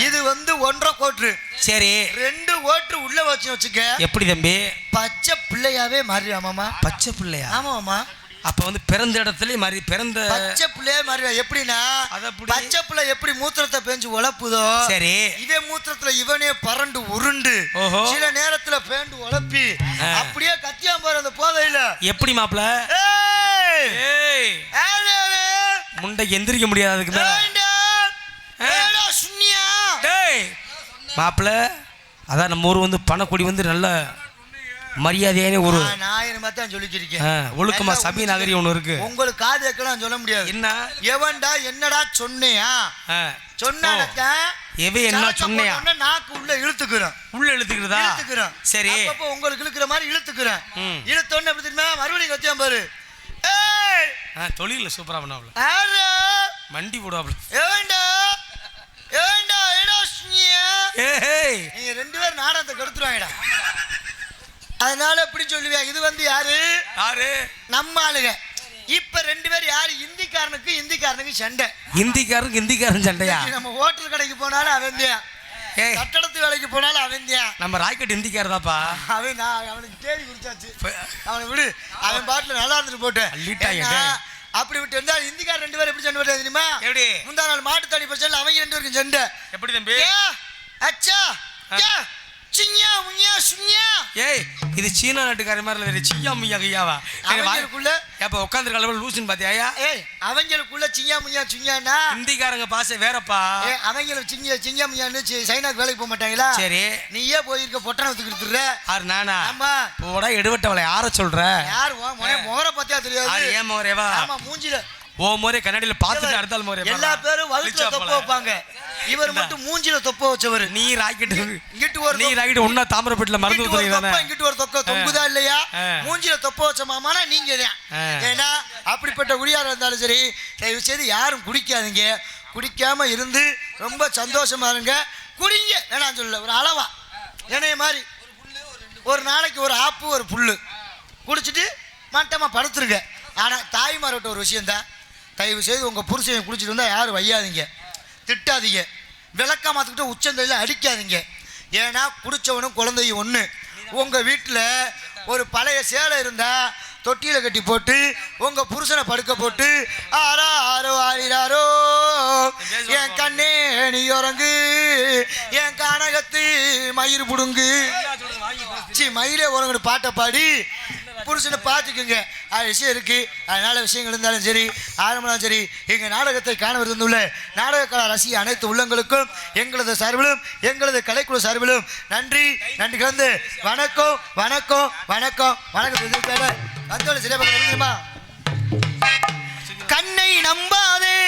[SPEAKER 5] இது வந்து 1.5 கோட்டு.
[SPEAKER 4] சரி.
[SPEAKER 5] 2 கோட்டு உள்ள வச்சுக்க.
[SPEAKER 4] எப்படி தம்பி?
[SPEAKER 5] பச்சை பிள்ளையாவே மாறிடுவா மாமா.
[SPEAKER 4] பச்சை பிள்ளையா?
[SPEAKER 5] ஆமா மாமா.
[SPEAKER 4] அப்ப வந்து பிறந்த இடத்துல மாதிரி பிறந்த
[SPEAKER 5] பச்சை பிள்ளையே மாறிடுவா. எப்படின்னா பச்சை பிள்ளை எப்படி மூத்திரத்தை பேஞ்சு உழப்புதோ, சரி இவன் மூத்திரத்துல இவனே பரண்டு உருண்டு சில நேரத்துல பேண்டு உழப்பி அப்படியே கத்தியாம்பாரு அந்த போதையில. எப்படி
[SPEAKER 4] மாப்ள? முண்டைக்கு எந்திரிக்க முடியாது அதுக்கு மேல. மாப்பிள அதான் நம்ம ஊர் வந்து பணக்குடி வந்து நல்ல மரியாதையான ஒரு ஒழுக்கமா சபை நகரி ஒண்ணு இருக்கு.
[SPEAKER 5] உங்களுக்கு காது வைக்கலாம் சொல்ல முடியாது. என்ன எவன்டா என்னடா சொன்னியா சொன்னாக்க
[SPEAKER 4] எவன் என்ன சொன்னியா
[SPEAKER 5] நாக்கு உள்ள இழுத்துக்கிறேன்.
[SPEAKER 4] உள்ள இழுத்துக்கிறதா? சரி.
[SPEAKER 5] அப்ப உங்களுக்கு இழுக்கிற மாதிரி இழுத்துக்கிறேன். இழுத்தோன்னு எப்படி தெரியுமா மறுபடியும் கத்தியாம் பாரு.
[SPEAKER 4] தொழில சூப்பரா பண்ணாப்ல, மண்டி போடுவாப்ல.
[SPEAKER 5] நீங்க 2 பேரும் நாடகத்தை கெடுத்துருவாங்கடா. அதனால எப்படி சொல்லுவேன்? இது வந்து யாரு நம்ம ஆளுங்க. இப்ப 2 பேர் யாரு? இந்திக்காரனுக்கு சண்டை.
[SPEAKER 4] இந்திக்காரன் சண்டையா?
[SPEAKER 5] நம்ம ஹோட்டல் கடைக்கு போனாலும் அவன்தியா, கட்டடத்து வேலைக்கு போனாலும் அவன்தியா.
[SPEAKER 4] நம்ம ராக்கெட் இந்திக்காரர் தாப்பா.
[SPEAKER 5] அவனுக்கு தேடி குடிச்சாச்சு, அவனை விடு. அவன் பாட்டுல நல்லா இருந்துட்டு போட்டேன். அப்படி விட்டு இருந்தா இந்திக்கார 2 பேரும் எப்படி சண்டை போட்டா தெரியுமா? எப்படி? முந்தா நாள் மாட்டு தண்ணி பிரச்சனை அவங்க 2 பேருக்கும் சண்டை. எப்படி தம்பி? அச்சா சின்யா முன்யா சுன்யா.
[SPEAKER 4] ஏய் இது சீனா நாட்டுக்கார மாதிரி இல்ல, சியா முய்யா கையாவா?
[SPEAKER 5] அவங்களுக்குள்ள
[SPEAKER 4] ஏப்ப உட்கார்ந்து கலவல லூசுன்னு பாத்தியா?
[SPEAKER 5] ஏய் அவங்களுக்குள்ள சின்யா முன்யா சுன்யானா
[SPEAKER 4] இந்திக்காரங்க பாச வேறப்பா.
[SPEAKER 5] ஏய் அவங்களுக்கு சின்யா முன்யான்னு சைனாக்கு வேலைக்கு போக மாட்டாங்களா? சரி நீயே போயிருக்க பொட்டனத்துக்கு எடுத்துற. ஆறு நானா? ஆமா. போடா எடுவட்டவளை யார சொல்ற? யார் மோர பத்தியா தெரியாது? ஏன் மோரேவா? ஆமா மூஞ்சில
[SPEAKER 4] ஓ மோரே கண்ணாடியில பாத்துட்டு அடுத்தால் மோரே.
[SPEAKER 5] எல்லா பேரும் வழுத்துல தொப்ப வைப்பாங்க, இவர் மட்டும் மூஞ்சில தொப்ப வச்சவர்.
[SPEAKER 4] நீ ராக்கெட் இங்கிட்டு ஒரு நீ ராக்கெட் ஒண்ணா தாமரப்பேட்ல மருந்து ஊத்துறீங்க.
[SPEAKER 5] இங்கிட்டு ஒரு தொக்க தொங்குதா இல்லையா? மூஞ்சில தொப்ப வச்ச மாமானா நீங்க தான். ஏன்னா அப்படிப்பட்ட குடியார இருந்தாலும் சரி தயவு செய்து யாரும் குடிக்காதீங்க. குடிக்காம இருந்து ரொம்ப சந்தோஷமா இருங்க. குடிங்க வேணாம் சொல்ல, ஒரு அளவா. என்னைய மாதிரி ஒரு நாளைக்கு ஒரு ஆப்பு ஒரு புல்லு குடிச்சிட்டு மட்டமா படுத்துருங்க. ஆனா தாய்மார்கிட்ட ஒரு விஷயம் தான், தயவு செய்து உங்க புருஷன் குடிச்சிட்டு வந்தா யாரும் வையாதீங்க, திட்டாதீங்க, விளக்கா மாத்துக்கிட்ட உச்சந்தலையில அடிக்காதீங்க. ஏன்னா குடிச்சவனும் குழந்தையும் ஒண்ணு. உங்கள் வீட்டில் ஒரு பழைய சேலை இருந்தால் தொட்டியில் கட்டி போட்டு உங்கள் புருஷனை படுக்க போட்டு ஆரா ஆரோ ஆரிராரோ என் கண்ணே நீ உறங்கு என் கானகத்து மயிர் புடுங்கு மயிலே உறங்குன்னு பாட்டை பாடி புருஷனை பார்த்துக்குங்க. அது விஷயம் இருக்குது. அதனால் விஷயங்கள் இருந்தாலும் சரி ஆரம்பம் சரி எங்கள் நாடகத்தை காண வந்துள்ள நாடக கலா ரசிக அனைத்து உள்ளங்களுக்கும் எங்களது சார்பிலும் எங்களது கலைக்குழு சார்பிலும் நன்றி நன்றி கலந்து வணக்கம் வணக்கம் வணக்கம் வணக்கம். அதோட சரியா தெரியுமா? கண்ணை நம்பாதே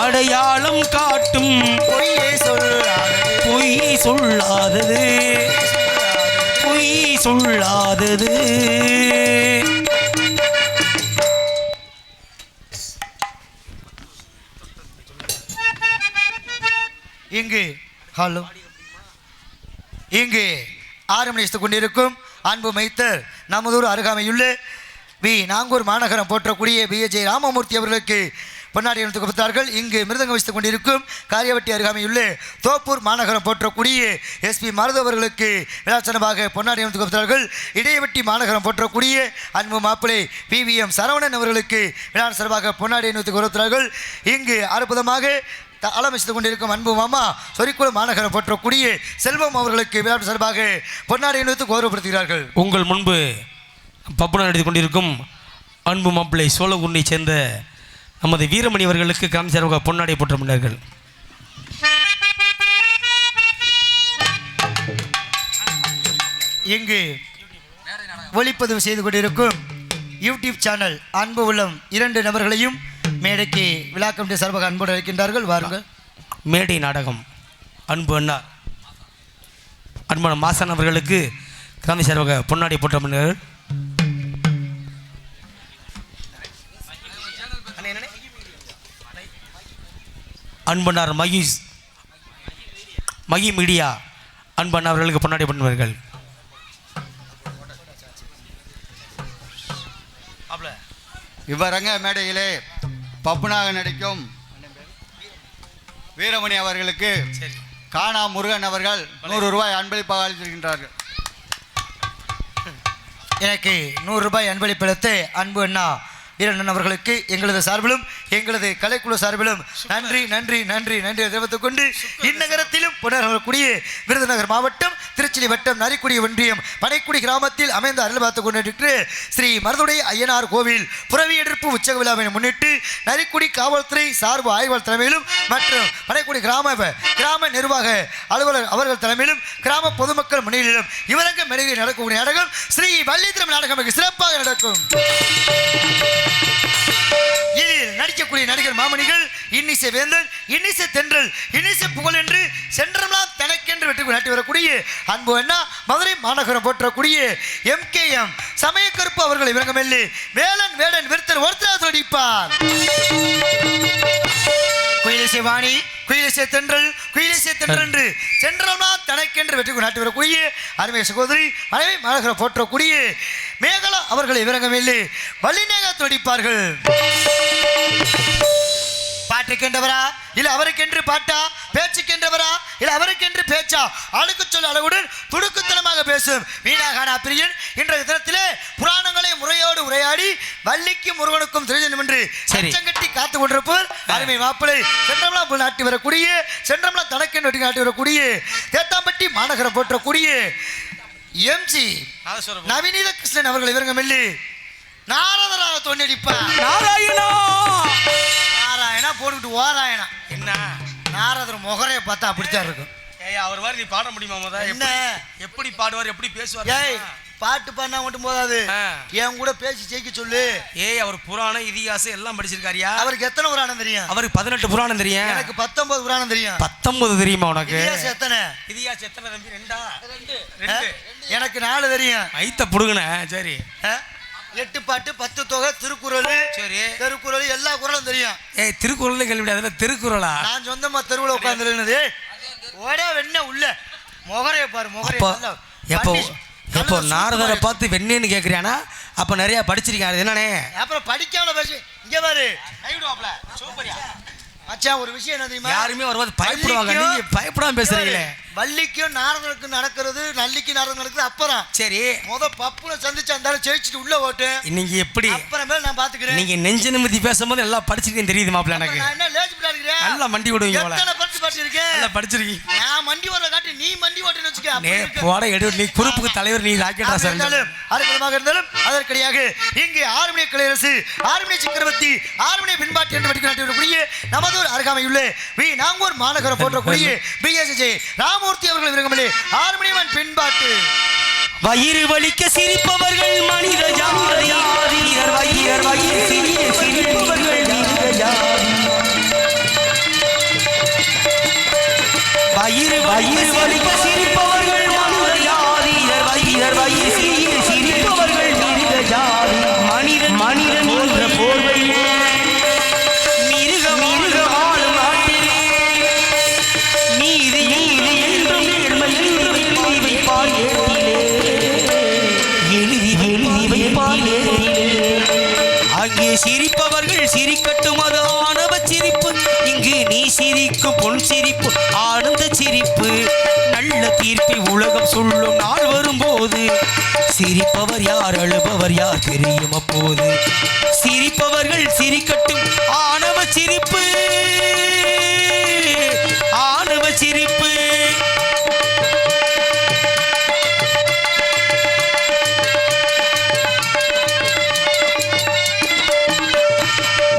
[SPEAKER 4] அடையாளம் காட்டும் பொய் சொல்லாதது பொய் சொல்லாதது.
[SPEAKER 5] இங்கு ஹலோ இங்கு ஆரம்பித்துக் கொண்டிருக்கும் அன்பு மைத்தர் நமதூர் அருகாமையுள்ள நாங்கூர் மாநகரம் போற்றக்கூடிய பிஏஜே ராமமூர்த்தி அவர்களுக்கு பொன்னாடி எடுத்துக் கொடுத்தார்கள். இங்கு மிருதங்க வசித்துக் கொண்டிருக்கும் காரியவட்டி அருகாமையுள்ள தோப்பூர் மாநகரம் போற்றக்கூடிய எஸ்பி மருதவர்களுக்கு விழாச்சனமாக பொன்னாடி எடுத்துக் கொடுத்தார்கள். இடையவட்டி மாநகரம் போற்றக்கூடிய அன்பு மாப்பிளை PVM சரவணன் அவர்களுக்கு விழா சிறப்பாக பொன்னாடி எடுத்துக் கொடுத்தார்கள். இங்கு அற்புதமாக அலமித்துக் கொண்டிருக்கும் அன்பு மாமா சொரிக்குளம் மாநகரம் போற்றக்கூடிய செல்வம் அவர்களுக்கு விழா சார்பாக பொன்னாடி எடுத்து கௌரவப்படுத்துகிறார்கள்.
[SPEAKER 4] உங்கள் முன்பு பப்புனா நடத்தி கொண்டிருக்கும் அன்பு மாப்பிள்ளை சோழகுன்னை சேர்ந்த நமது வீரமணி அவர்களுக்கு கிராம சார்பாக பொன்னாடை போற்ற முன்னர்கள்.
[SPEAKER 5] இங்கு ஒளிப்பதிவு செய்து கொண்டிருக்கும் யூடியூப் சேனல் அன்பு உள்ளம் 2 நபர்களையும் மேடைக்கு விழா கமிட்டி சார்பாக அன்போடு அழைக்கின்றார்கள். வாருங்கள்.
[SPEAKER 4] மேடை நாடகம் அன்பு அண்ணா அன்பான மாசன் அவர்களுக்கு கிராம சார்பாக பொன்னாடை போற்ற முன்னர்கள். அன்பனார் மகி மீடியா அன்பண்ணா அவர்களுக்கு பொன்னாடை பண்ணுவார்கள்.
[SPEAKER 2] இவ்வரங்க மேடையிலே பப்புனாக நடிக்கும் வீரமணி அவர்களுக்கு காணா முருகன் அவர்கள் 100 ரூபாய் அன்பளிப்பாக அளித்திருக்கின்றார்கள்.
[SPEAKER 5] எனக்கு 100 ரூபாய் அன்பளிப்பளித்து அன்பு அண்ணா வீரண்ணன் அவர்களுக்கு எங்களது சார்பிலும் எங்களது கலைக்குழு சார்பிலும் நன்றி நன்றி நன்றி நன்றி தெரிவித்துக் கொண்டு இந்நகரத்திலும் புனரக்கூடிய விருதுநகர் மாவட்டம் திருச்சி வட்டம் நரிக்குடி ஒன்றியம் பனைக்குடி கிராமத்தில் அமைந்த அருள் பார்த்துக் கொண்டிருக்கிற ஸ்ரீ மருதுடை ஐயனார் கோவில் புறவியெடுப்பு உற்சவ விழாவை முன்னிட்டு நரிக்குடி காவல்துறை சார்பு ஆய்வாளர் தலைமையிலும் மற்றும் பனைக்குடி கிராம நிர்வாக அலுவலர் அவர்கள் தலைமையிலும் கிராம பொதுமக்கள் முன்னிலையிலும் இவரங்க மேடையில் நடக்கக்கூடிய நாடகம் ஸ்ரீ வள்ளித்திரம் நாடகம் மிக சிறப்பாக நடக்கும். இதில் நடிக்கக்கூடிய நடிகர் மாமணிகள் இன்னிசை வேந்தன், இன்னிசை தென்றல், இன்னிசை புகழ் என்று சென்றமெல்லாம் தனக்கென்று வெற்றி நாட்டி வரக்கூடிய அன்பு அண்ணா மதுரை மாநகரம் போற்றக்கூடிய MKM சமயக்கருப்பு அவர்களை இவரங்கமெல்லி வேலன் வேடன் விருத்தர் ஒருத்தர் நடிப்பார். குயிலிசை வாணி, குயிலிசை தென்றல், குயிலிசை தென்றல் என்று சென்றமெல்லாம் தனக்கென்று வெற்றி நாட்டி வரக்கூடிய அருமை சகோதரி மனைவி மாநகரம் போற்றக்கூடிய மேகலா அவர்களை இவரங்கமெல்லி வள்ளிநேகத்தில் நடிப்பார்கள். பாட்டுக்கென்றவரா இல்ல அவருக்கென்று பாட்டா, பேச்சுக்கென்றவரா இல்ல அவருக்கென்று பேச்சா, அழுக்கு சொல் அளவுடன் துடுக்குத்தனமாக பேசும் மீனாகானா பிரியன் இன்றைய தினத்திலே புராணங்களை முறையோடு உரையாடி வள்ளிக்கும் முருகனுக்கும் தெரிஞ்சணும் என்று சச்சங்கட்டி காத்து கொண்டிருப்பவர் அருமை மாப்பிளை சென்றமலா நாட்டி வரக்கூடிய சென்றமலா தனக்கென்று நாட்டி வரக்கூடிய தேத்தாம்பட்டி மாநகரம் போற்றக்கூடிய MG நவநீத கிருஷ்ணன் அவர்கள் இவங்க மெல்லி நாரதராக தோன்றடிப்பார். நாராயணா போட்டுக்கிட்டு ஓராயணா
[SPEAKER 4] என்ன
[SPEAKER 5] நாரதர் முகரைய பார்த்தா அப்படித்தான் இருக்கும்.
[SPEAKER 4] அவர் மாதிரி நீ பாட முடியுமா?
[SPEAKER 5] என்ன
[SPEAKER 4] எப்படி பாடுவார், எப்படி பேசுவார்?
[SPEAKER 5] ஏய் பாட்டு பாடினா மட்டும் போதாது, என் கூட பேசி ஜெயிக்க சொல்லு.
[SPEAKER 4] அவர் புராணம் இதிகாசம் எல்லாம் படிச்சிருக்காரியா?
[SPEAKER 5] அவருக்கு எத்தனை புராணம் தெரியும்?
[SPEAKER 4] அவருக்கு 18 புராணம் தெரியும்.
[SPEAKER 5] எனக்கு 19 புராணம் தெரியும்.
[SPEAKER 4] 19 தெரியுமா உனக்கு?
[SPEAKER 5] இதிகாசம் எத்தனை?
[SPEAKER 4] இதிகாசம் எத்தனை தம்பி? 2.
[SPEAKER 5] எனக்கு 4 தெரியும்.
[SPEAKER 4] ஐத்த புடுங்கன. சரி
[SPEAKER 5] 8 பாட்டு 10 தொகை திருக்குறள். சரி திருக்குறள் எல்லா குறளும் தெரியும்.
[SPEAKER 4] திருக்குறள் கேள்விப்படாத திருக்குறளா?
[SPEAKER 5] நான் சொந்தமா தெருவுல உட்கார்ந்துருந்தது ஓட வெண்ண உள்ள முகரைய பாரு. முகரைய
[SPEAKER 4] எப்போ நாரதரை பார்த்து வெண்ணேன்னு கேட்குறியானா? அப்போ நிறையா படிச்சிருக்கேன். என்னண்ணே
[SPEAKER 5] அப்புறம் படிக்காமல பேசி இங்கே பாரு சூப்பரியா மச்சான். ஒரு விஷயம் என்ன தெரியுமா?
[SPEAKER 4] யாருமே வரும்போது பயப்படுவாங்க, நீங்க பயப்படாம பேசுறீங்களே.
[SPEAKER 5] வள்ளிக்கும் நாரதனுக்கும் நடக்கிறது, நல்லிக்கும் நாரதன் நடக்குது. அப்புறம் சரி பப்புல சந்திச்சு அந்த ஜெயிச்சுட்டு உள்ள ஓட்டு. நீங்க எப்படி அப்புறமே நான் பாத்துக்கிறேன். நீங்க நெஞ்சு நிமித்தி பேசும்போது எல்லாம் படிச்சிருக்கேன் தெரியுது மாப்பிள்ள. எனக்கு நான் என்ன லேஜ் பிளாடுறேன். நல்லா மண்டி ஓடுவீங்க போல. எத்தனை படிச்சிருக்கேன். நல்லா படிச்சிருக்கீங்க. நான் மண்டி ஓடுற காட்டி நீ மண்டி ஓட்டுன்னு வெச்சுக்க. நீ போட எடு. நீ குறுப்புக்கு தலைவர், நீ ராக்கெட் ராசா இருந்தாலும் அற்புதமாக இருந்தாலும் அதற்கடியாக இங்கே ஆறுமணி கலையரசு, ஆறுமணி சக்கரவர்த்தி, ஆறுமணி பின்பாட்டு என்று படிக்கக்கூடிய நமது அருகாமையுள்ள நாங்கூர் மாநகரம் போற்றக்கூடிய BSJ ராமூர்த்தி அவர்கள் விரும்பலே ஆறுமணிவன் பின்பாட்டு.
[SPEAKER 4] வயிறு வலிக்க சிரிப்பவர்கள் மனித ஜாதி, வயிறு சிரிப்பவர்கள் மனித ஜாதி, வயிறு வலிக்க சிரிப்பவர்கள் மனித ஜாதி, வயிறு சிரிப்பவர்கள் மனித ஜாதி. மனிதன் என்ற போர்வையிலே அங்கே சிரிப்பவர்கள் சிரிக்கட்டும், அது ஆணவ சிரிப்பு. இங்கு நீ சிரிக்கும் பொன் சிரிப்பு ஆனந்த சிரிப்பு. நல்ல தீர்ப்பை உலகம் சொல்லும் நாள் வரும்போது சிரிப்பவர் யார் அழுபவர் யார் தெரியும் அப்போது. சிரிப்பவர்கள் சிரிக்கட்டும், ஆணவ சிரிப்பு ஆணவ சிரிப்பு.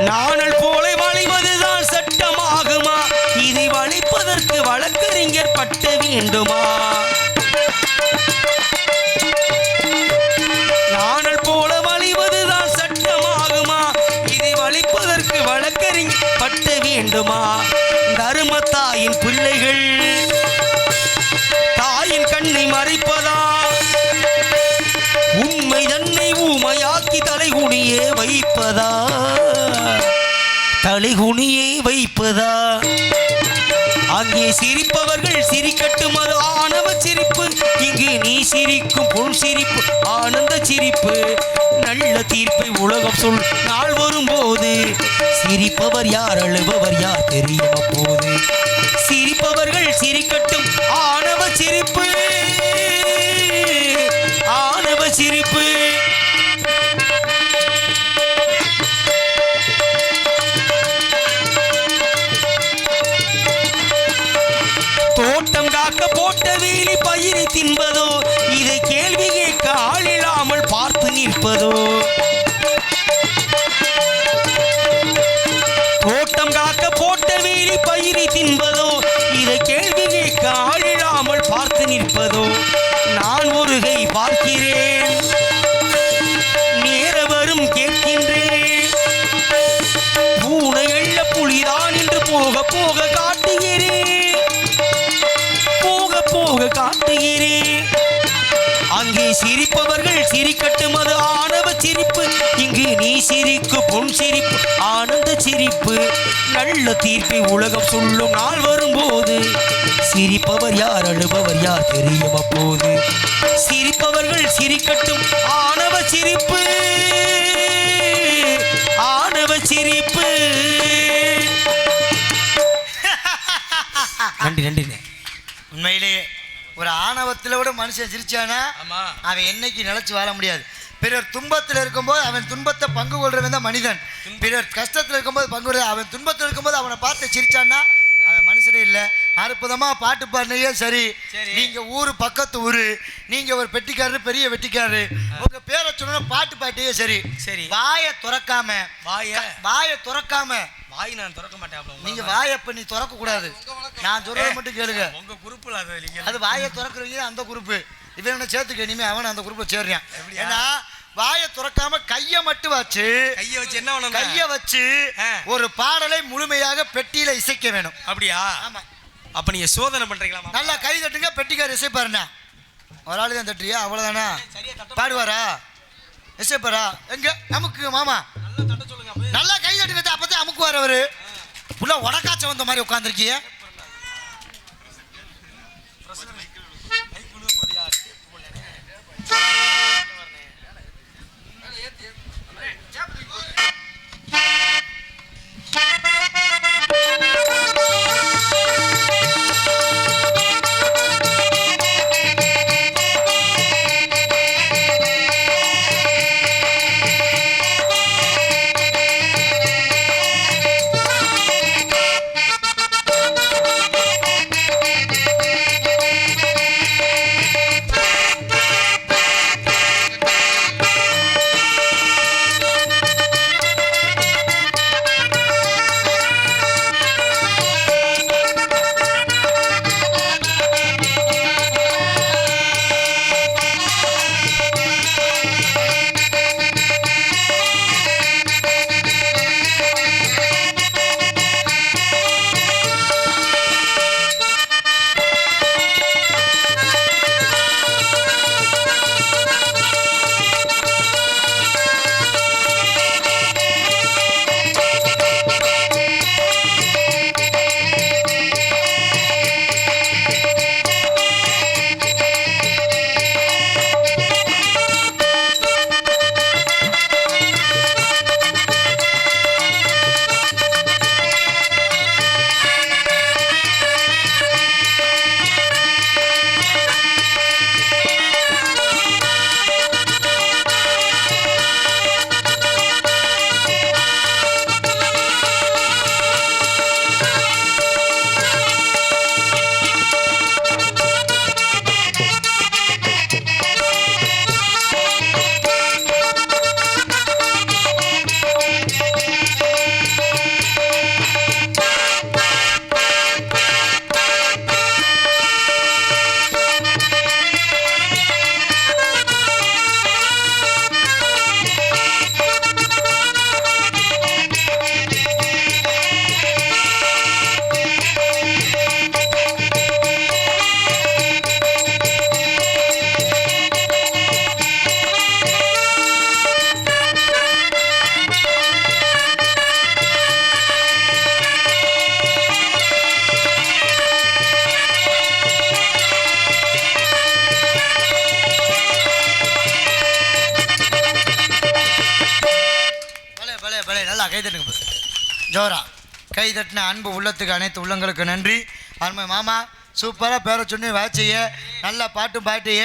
[SPEAKER 4] நாணல் போல் வேண்டுமா? நாணல் போல வழிவதுதான் சட்டமாகுமா? இதை வலிப்பதற்கு வழக்கறிஞர் பட்ட வேண்டுமா? தருமத்தாயின் பிள்ளைகள் தாயின் கண்ணை மறைப்பதா? உண்மை தன்னை ஊமையாக்கி தலைகுனியே வைப்பதா? தலைகுனியே வைப்பதா? அங்கே சிரிப்பவர்கள் சிரிக்கட்டும், அது ஆணவ சிரிப்பு. இங்கு நீ சிரிக்கும் பொன் சிரிப்பு ஆனந்த சிரிப்பு. நல்ல தீர்ப்பை உலகம் சொல் நாள் வரும்போது, சிரிப்பவர் யார் அழுபவர் யார் தெரியும் அப்போது. சிரிப்பவர்கள் சிரிக்கட்டும், ஆணவ சிரிப்பு ஆணவ சிரிப்பு. தோட்டம் காக்க போட்ட வேலி பயிரை தின்பதோ? இதை கேள்வி கேட்க ஆளில்லாமல் பார்த்து நிற்பதோ? தோட்டம் காக்க போட்ட வேலி பயிரை தின்பதோ? இதை கேள்வி கேட்க ஆளில்லாமல் பார்த்து நிற்பதோ? நான் ஒரு கை பார்க்கிறேன், நேர வரும் கேட்கின்றேன். பூனை எள்ள புலிதான் என்று போக போக காட்டுகிறேன், போக போக காட்டுகிறேன். அங்கே சிரிப்பவர்கள் சிரிக்கட்டும், அது ஆணவ சிரிப்பு. இங்கு நீ சிரிக்கு பொன் சிரிப்பு ஆனந்த சிரிப்பு. நல்ல தீர்ப்பை உலகம் சொல்லும் நாள் வரும்போது, சிரிப்பவர் யார் அழுபவர் யார் தெரியும் அப்போது. சிரிப்பவர்கள் சிரிக்கட்டும், ஆணவ சிரிப்பு ஆணவ சிரிப்பு. நன்றி நன்றி.
[SPEAKER 5] உண்மையிலேயே ஒரு ஆணவத்தில் விட மனுஷன் சிரிச்சானா அவன் என்னைக்கு நிலைச்சு வாழ முடியாது. பிறர் துன்பத்தில் இருக்கும்போது அவன் துன்பத்தை பங்கு கொள்றவன் தான் மனிதன். பிறர் கஷ்டத்தில் இருக்கும்போது பங்கு கொள்ற அவன் துன்பத்தில் இருக்கும்போது அவனை பார்த்து சிரிச்சான்னா அவன் மனுஷனே இல்லை. அற்புதமாக பாட்டு பாடுனீங்க. சரி, நீங்கள் ஊர் பக்கத்து ஊர், நீங்கள் ஒரு பெட்டிக்காரரு, பெரிய வெட்டிக்காரரு. உங்கள் பேரை சொன்னா பாட்டு பாட்டியே. சரி சரி, வாயை திறக்காம வாயை திறக்காம வாய் நான் திறக்க மாட்டேன். நீங்க வாயை இப்ப நீ திறக்க கூடாது, நான் சொல்றத மட்டும் கேளுங்க. உங்க குரூப்ல அது வாயை திறக்கிறவங்க அந்த குரூப். இவன் சேர்த்துக்க, இனிமே அவன் அந்த குரூப்ல சேர்றான். ஏன்னா வாயை திறக்காம கையை மட்டும் வச்சு என்ன வேணும்? கையை வச்சு ஒரு பாடலை முழுமையாக பெட்டியில இசைக்க வேணும். அப்படியா? ஆமா. அப்ப நீங்க சோதனை பண்றீங்களா? நல்லா கை தட்டுங்க, பெட்டிக்கார இசைப்பாருண்ணா. ஒரு ஆளு தான் தட்டுறியா? அவ்வளவுதானா? பாடுவாரா? இசைப்பாரா? எங்க நமக்கு மாமா நல்லா கை தட்டுங்க, அப்பதான் அமுக்குவார் அவரு. உள்ள உடக்காச்ச வந்த மாதிரி உட்காந்துருக்கிய. தட்டுங்க ஜோரா. கை தட்டின அன்பு உள்ளத்துக்கு அனைத்து உள்ளங்களுக்கு நன்றி. அருமை மாமா சூப்பராக பேரை சொன்னி வாய்ச்சிய நல்லா பாட்டும் பாட்டிய.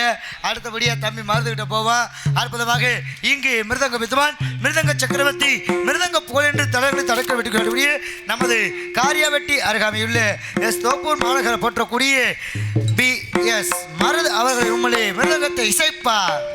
[SPEAKER 5] அடுத்தபடியாக தம்பி மருந்துக்கிட்ட போவான். அற்புதமாக இங்கு மிருதங்க வித்வான் மிருதங்க சக்கரவர்த்தி மிருதங்க புகழென்று தலைவர்களை தடக்க வெட்டிக்கூடிய நமது காரியாவெட்டி அருகாமையுள்ள எஸ் தோப்பூர் மாநகரை போற்றக்கூடிய BS மருது அவர்கள் உண்மையிலே மிருதங்கத்தை இசைப்பார்.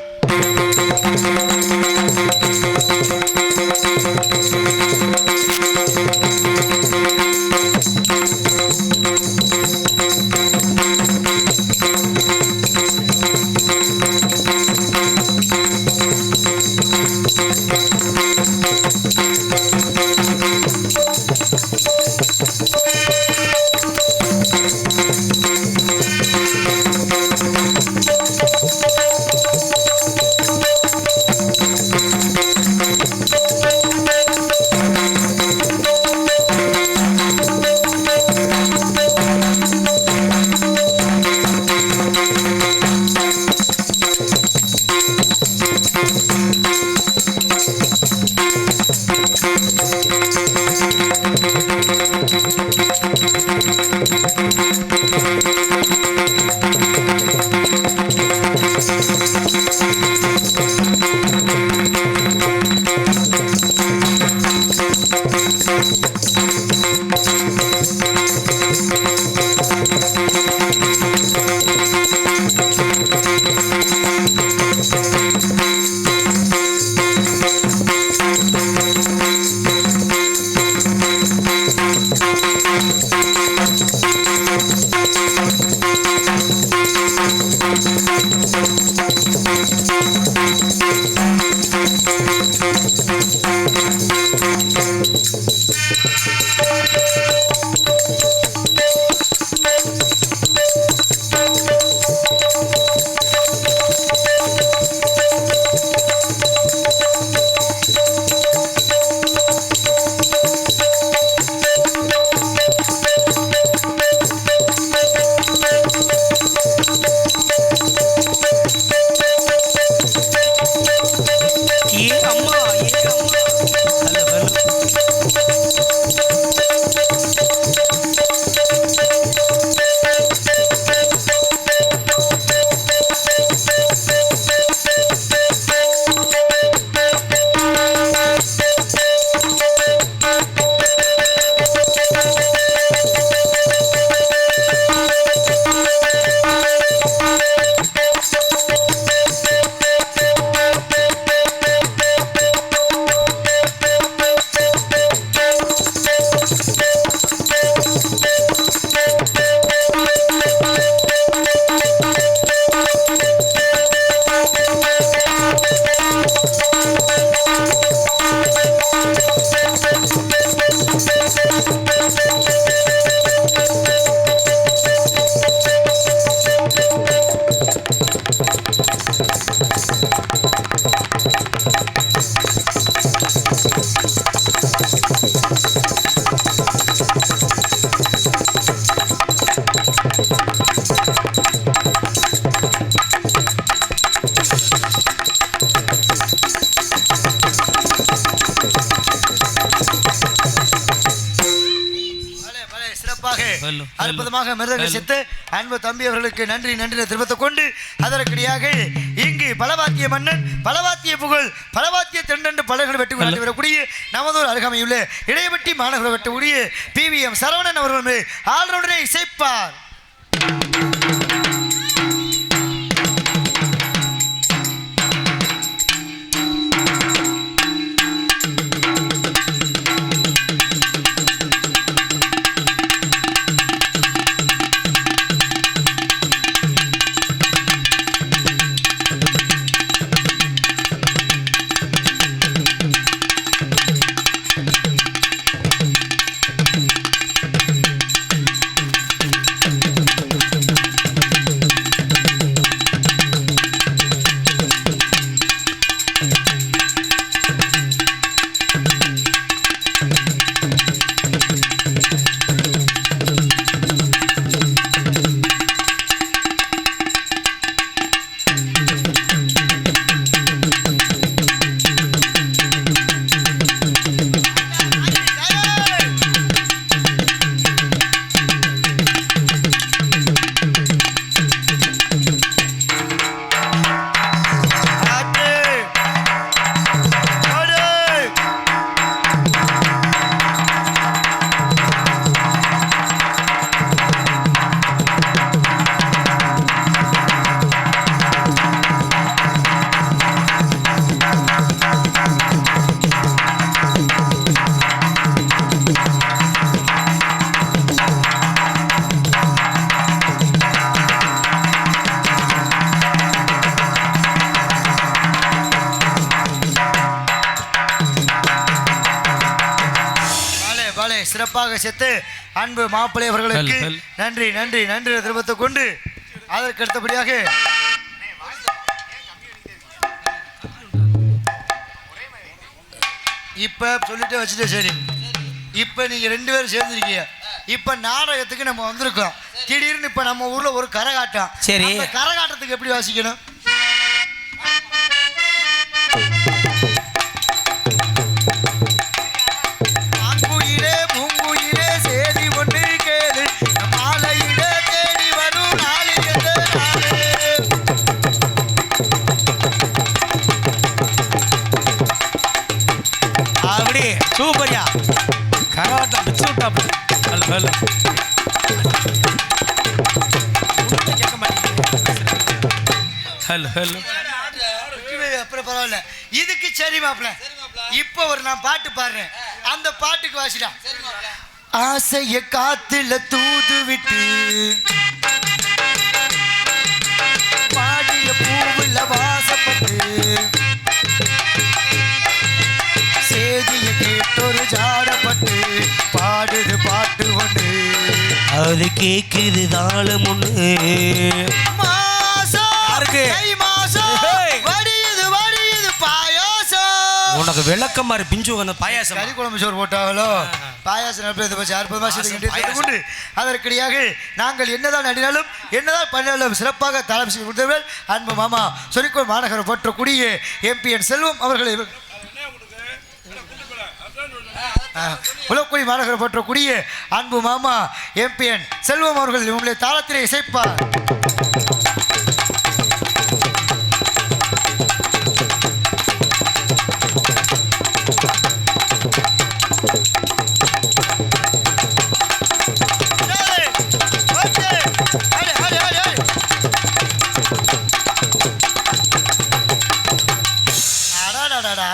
[SPEAKER 5] அற்புதமாக மிருதங்க சித்து அன்பு தம்பி அவர்களுக்கு நன்றி நன்றி தெரிவித்துக் கொண்டு அதற்கிடையாக இங்கு பலவாத்திய மன்னன் பலவாத்திய புகழ் பலவாத்திய தெண்டண்டு பலர்கள் வெற்றி கொண்டு வரக்கூடிய நமதூர் அருகாமையுள்ள இடையவெட்டி மாநகர வெட்டக்கூடிய PVM சரவணன் அவர்கள் ஆல்ரவுண்டரை இசைப்பார். சிறப்பாக செத்து அன்பு மாப்பிள்ளை அவர்களுக்கு நன்றி நன்றி நன்றி திருப்பத்தை கொண்டு அதற்கு அடுத்தபடியாக இப்ப சொல்லிட்டு வச்சுட்டு சரி இப்ப நீங்க 2 பேரும் சேர்ந்துருக்கீங்க இப்ப நாடகத்துக்கு நம்ம வந்திருக்கோம் திடீர்னு இப்ப நம்ம ஊர்ல ஒரு கரகாட்டம்
[SPEAKER 4] சரி
[SPEAKER 5] கரகாட்டத்துக்கு எப்படி வாசிக்கணும் ஆங்குயிலே பூங்குயிலே சேதி ஒன்று கேளு மாலையிலே தேடி வரும் நாளிலே
[SPEAKER 4] அப்படி சூப்பர்யா கரகாட்டம் பிச்சு விட்டா ஹலோ ஹலோ ஹலோ ஹலோ
[SPEAKER 5] அப்புறம் பரவாயில்ல இதுக்கு சரி மாப்பிள்ள இப்ப ஒரு நான் பாட்டு பாடுறேன் அந்த பாட்டுக்கு வாசிடா ஆசைய காத்துல தூது விட்டு பாடிய பூவுல வாசப்பட்டு சேதிய கேட்டொரு ஜாடப்பட்டு பாடுது பாட்டு ஒன்று
[SPEAKER 4] அது கேக்குது தாளம் ஒண்ணு உனக்கு விளக்கம் மாதிரி பிஞ்சு அந்த பாயாசம்
[SPEAKER 5] கறி குழம்பு சோறு போட்டாங்களோ பாயாசம் அற்புதமாக அதற்கிடையாக நாங்கள் என்னதான் நடினாலும் என்னதான் பண்ணாலும் சிறப்பாக தளம் செய்து கொடுத்தவர்கள் அன்பு மாமா சொரிக்கோள் மாநகரம் போற்றக்கூடிய எம்பிஎன் செல்வம் அவர்களை உலகக்குடி மாநகரம் போற்றக்கூடிய அன்பு மாமா எம்பிஎன் செல்வம் அவர்கள் உங்களை தாளத்திலே இசைப்பார்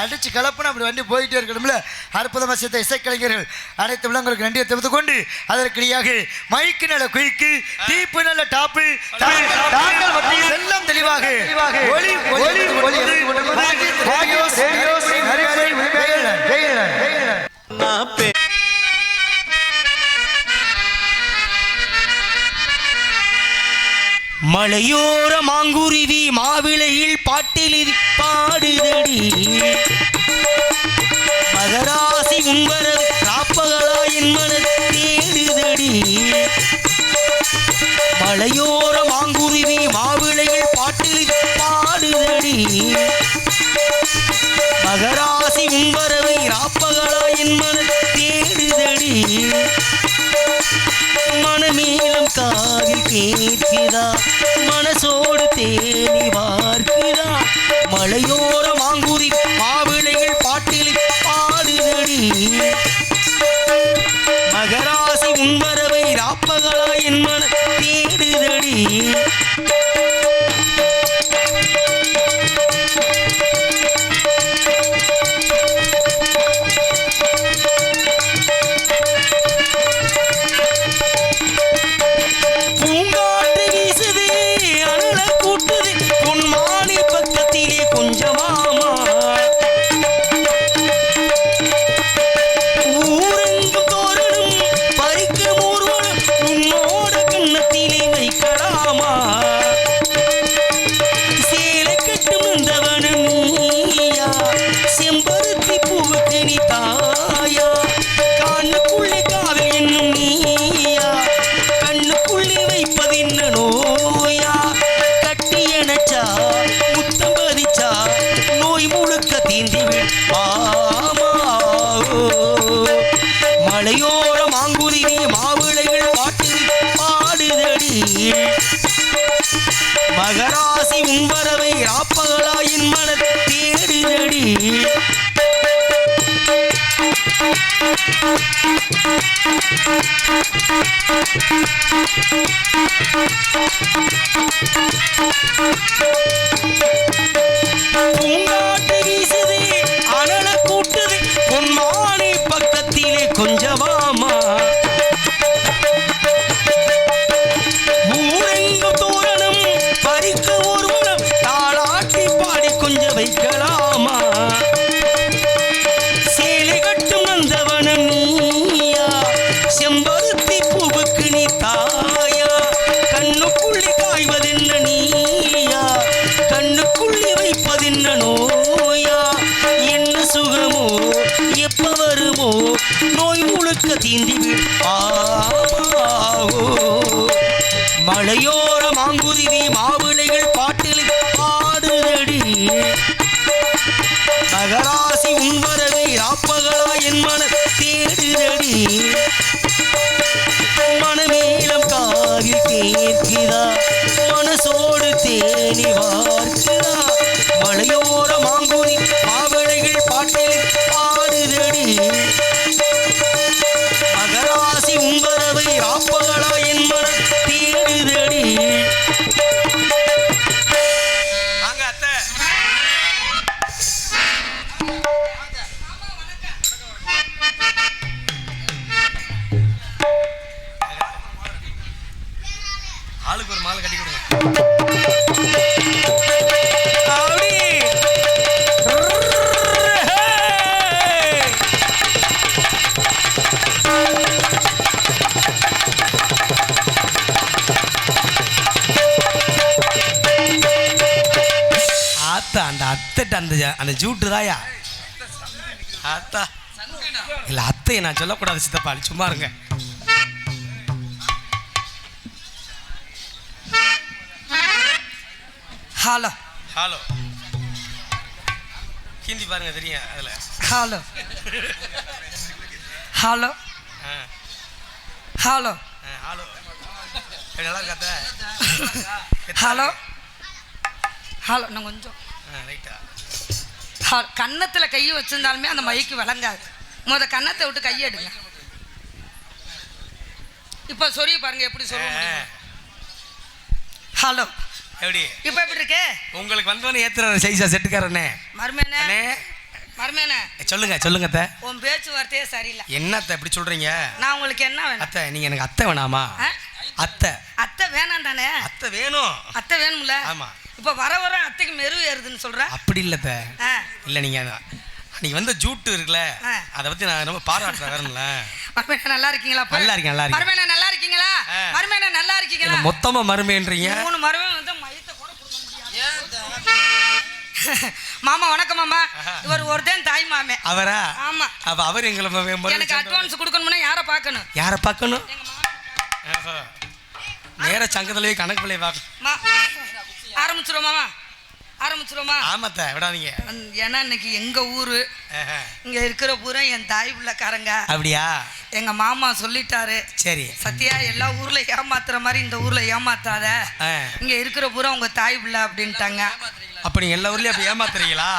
[SPEAKER 5] அடிச்சு கலப்புன்னு அப்படி வண்டி போயிட்டே இருக்கணும்ல அற்புதமாக சேர்த்த இசைக்கலைஞர்கள் அனைத்து உள்ளங்களுக்கு நன்றியை தெரிவித்துக் கொண்டு அதற்கிடையாக மைக்கு நல்ல குயிக்கு டீப்பு நல்ல டாப்பு எல்லாம் தெளிவாக ஒளி ஒளி ஒளி
[SPEAKER 4] மலையோர மாங்குருவி மாவிளையில் பாட்டில் பாடுதடி மகராசி உன்பரது காப்பகளா என் மனது தேடுதடி மலையோர மாங்குருவி மாவிளையில் பாட்டில் பாடுதடி மகராசி உன்பரவை ராப்பகளா என் மனது தேடுதடி மனமேலும் காதில் கேட்கிறா மனசோடு தேனி பார்க்கிறா மலையோர மாங்குருவி மாவிளைகள் பாட்டில் பாடுதடி மகராசி உன்பரவை ராப்பகளா என் மன தேடுதடி மலையோர மாங்குருவி மாவிளைகள் பாட்டில் பாடுதடி மகராசி உன்பரவை ராப்பகளா என் மன தேடுதடி பூங்காட்டு வீசுது அனல கூட்டுது பொன்மானி பக்கத்திலே கொஞ்சமாமா ஊரெங்கும் தோரணம் பறிக்க ஒரு உணம் தாளாட்டி பாடி கொஞ்சம் வைக்கலாமா சேலை கட்டும் வந்தவனம் நீயா முழுக்க தீண்டி மலையோர மாங்குருவி மாவிளைகள் பாட்டில் பாடுதடி மகராசி உன்வரவை ராப்பகலா என் மன தேடுதடி மனமேலம் காதில் கேட்கிறா மனசோடு தேனி வார்க்கிறா மலையோர மாங்குருவி மாவிளைகள் பாட்டில் பாடுதடி மகராசி உன்பரவை ராப்பகலா என் மன தேடுதடி. ஆளுக்கு ஒரு மாலை கட்டி கொடுங்க. அந்த அத்தைட்ட அந்த ஜூட்டு தாயா அத்தா இல்லை அத்தையை நான் சொல்லக்கூடாது சித்தப்பா சும்மா இருங்க. ஹலோ ஹலோ ஹிந்தி பாருங்க தெரியும் அதில் ஹலோ ஹலோ ஹலோ ஹலோ நல்லா இருக்காத்த ஹலோ ஹலோ நான் கொஞ்சம் ரைட்டா கன்னத்தில் கை வச்சிருந்தாலுமே அந்த மைக்கு விளங்காது. கன்னத்தை விட்டு கையை எடுங்க. இப்போ சொல்லி பாருங்க எப்படி சொல்லுங்க. ஹலோ எப்படி இப்போ எப்படி இருக்கு உங்களுக்கு வந்தவனே ஏத்துற சைஸா செட்டுக்காரனே மர்மேனே மர்மேனே சொல்லுங்க சொல்லுங்க அத்தை. உன் பேச்சு வார்த்தையே சரியில்லை. என்னத்தை எப்படி சொல்றீங்க? நான் உங்களுக்கு என்ன வேணும் அத்தை? நீங்க எனக்கு அத்தை வேணாமா? அத்தை அத்தை வேணாம் தானே? அத்தை வேணும். அத்தை வேணும்ல? ஆமா. இப்போ வர வர அத்தைக்கு மெரு ஏறுதுன்னு சொல்ற. அப்படி இல்லத்த இல்லை நீங்க நீங்க வந்து ஜூட்டு இருக்குல்ல அதை பத்தி நான் ரொம்ப பாராட்டுறேன். வேணும்ல மருமேன நல்லா இருக்கீங்களா? நல்லா இருக்கேன் நல்லா இருக்கேன். மருமேன நல்லா இருக்கீங்களா? மருமேன நல்லா இருக்கீங்களா? மொத்தமா மருமேன்றீங்க. 3 மருமேன் வந்து மயத்தை கூட கொடுக்க முடியாது. மாமா வணக்கம் மாமா. இவர் ஒருத்தன் தாய் மாமே. அவரா? ஆமா. அப்ப அவர் எங்களை எனக்கு அட்வான்ஸ் கொடுக்கணும்னா யாரை பார்க்கணும்? யாரை பார்க்கணும்? நேர சங்கத்திலேயே கணக்கு பிள்ளைய பார்க்கணும். ஆரம்பிச்சிருவோமா? ஆரம்பிச்சிருவோமா? ஆமாத்த விடாதீங்க. ஏன்னா இன்னைக்கு எங்க ஊரு இங்க இருக்கிற பூரா என் தாய் பிள்ளைக்காரங்க. அப்படியா? எங்க மாமா சொல்லிட்டாரு. சரி சத்யா எல்லா ஊர்ல ஏமாத்துற மாதிரி இந்த ஊர்ல ஏமாத்தாத, இங்க இருக்கிற பூரா உங்க தாய் பிள்ளை அப்படின்ட்டாங்க. அப்ப நீங்க எல்லா ஊர்லயும் அப்ப ஏமாத்துறீங்களா?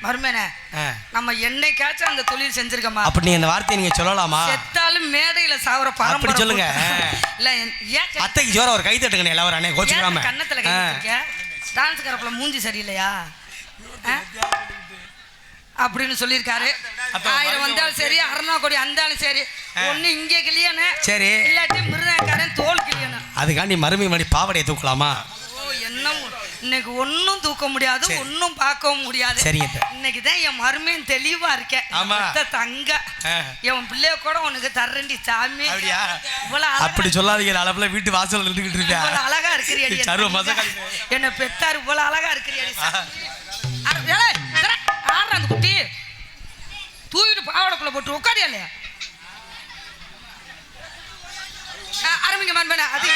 [SPEAKER 4] மருமேனே நம்ம என்னைக்காச்சும் அந்த தொழில் செஞ்சிருக்கோமா? அப்படி அந்த வார்த்தையை நீங்க சொல்லலாமா? செத்தாலும் மேடையில சாவர பாரம்பரிய சொல்லுங்க. இல்ல ஏன் அத்தைக்கு ஜோர ஒரு கை தட்டுங்க எல்லாரும். அண்ணே கோச்சுக்காம கன்னத்துல கை தட்டுங்க. டான்ஸ் கரப்புல மூஞ்சி சரியில்லையா அப்படின்னு சொல்லியிருக்காரு. 1000 வந்தாலும் சரி, 600 கோடி வந்தாலும் சரி, ஒண்ணு இங்கே கிளியனு சரி இல்லாட்டி மிருதக்காரன் தோல் கிளியனு. அதுக்காண்டி மருமை மணி பாவடையை தூக்கலாமா? என்ன இன்னைக்கு ஒன்னும் தூக்க முடியாது, ஒன்னும் பார்க்கவும் முடியாது. சரிங்க. இன்னைக்கு தான் என் மருமையும் தெளிவா இருக்கேன். தங்க என் பிள்ளைய கூட உனக்கு தர்றண்டி சாமி. அப்படி சொல்லாதீங்க. அளவுல வீட்டு வாசல் நின்றுகிட்டு இருக்கேன். அழகா இருக்கிறியடி என்ன பெத்தாரு. இவ்வளவு அழகா இருக்கிறியடி. அந்த குட்டி தூக்கிட்டு பாவடக்குள்ள போட்டு உட்காரியா இல்லையா? ஆரம்பிங்க மருமேன. அது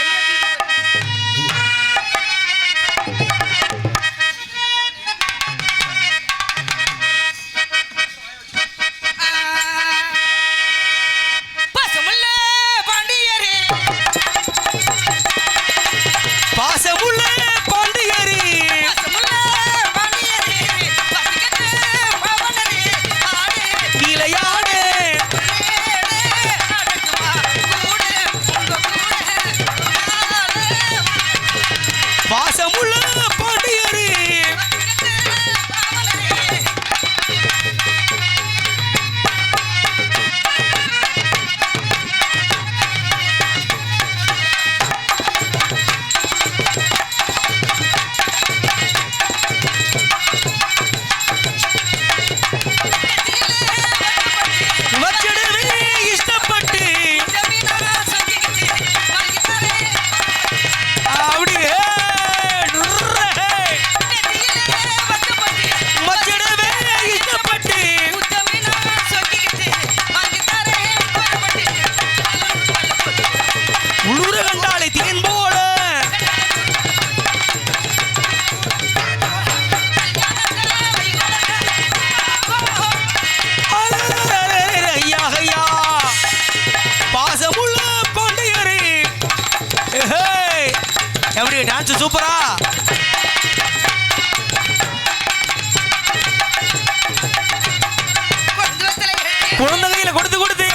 [SPEAKER 4] டான்ஸ் சூப்பரா. குழந்தைகளை கொடுத்து கொடுத்து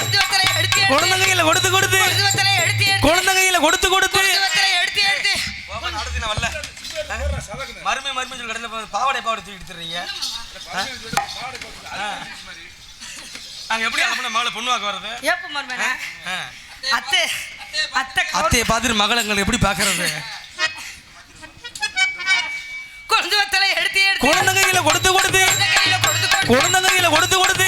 [SPEAKER 4] குழந்தைகளை கொடுத்து கொடுத்து குழந்தைகளை கொடுத்து கொடுத்து மருமை மருமை சொல்லி கடையில் பாவாடை தூக்கி எடுத்துறீங்க. நாங்க எப்படி மகளை பொண்ணுவாக்க வர்றது? அத்தையை பார்த்துட்டு மகளை எங்களுக்கு எப்படி பாக்குறது? குழந்தைகளை கொடுத்து கொடுத்து குழந்தைகளை கொடுத்து கொடுத்து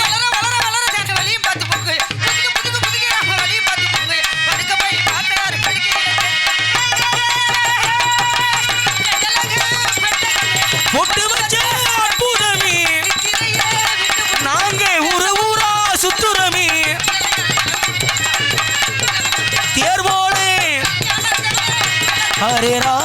[SPEAKER 4] பொட்டு வச்ச அற்புதமே நாங்க ஊரு ஊரா சுத்துறமே தேர்வோடு அரேரா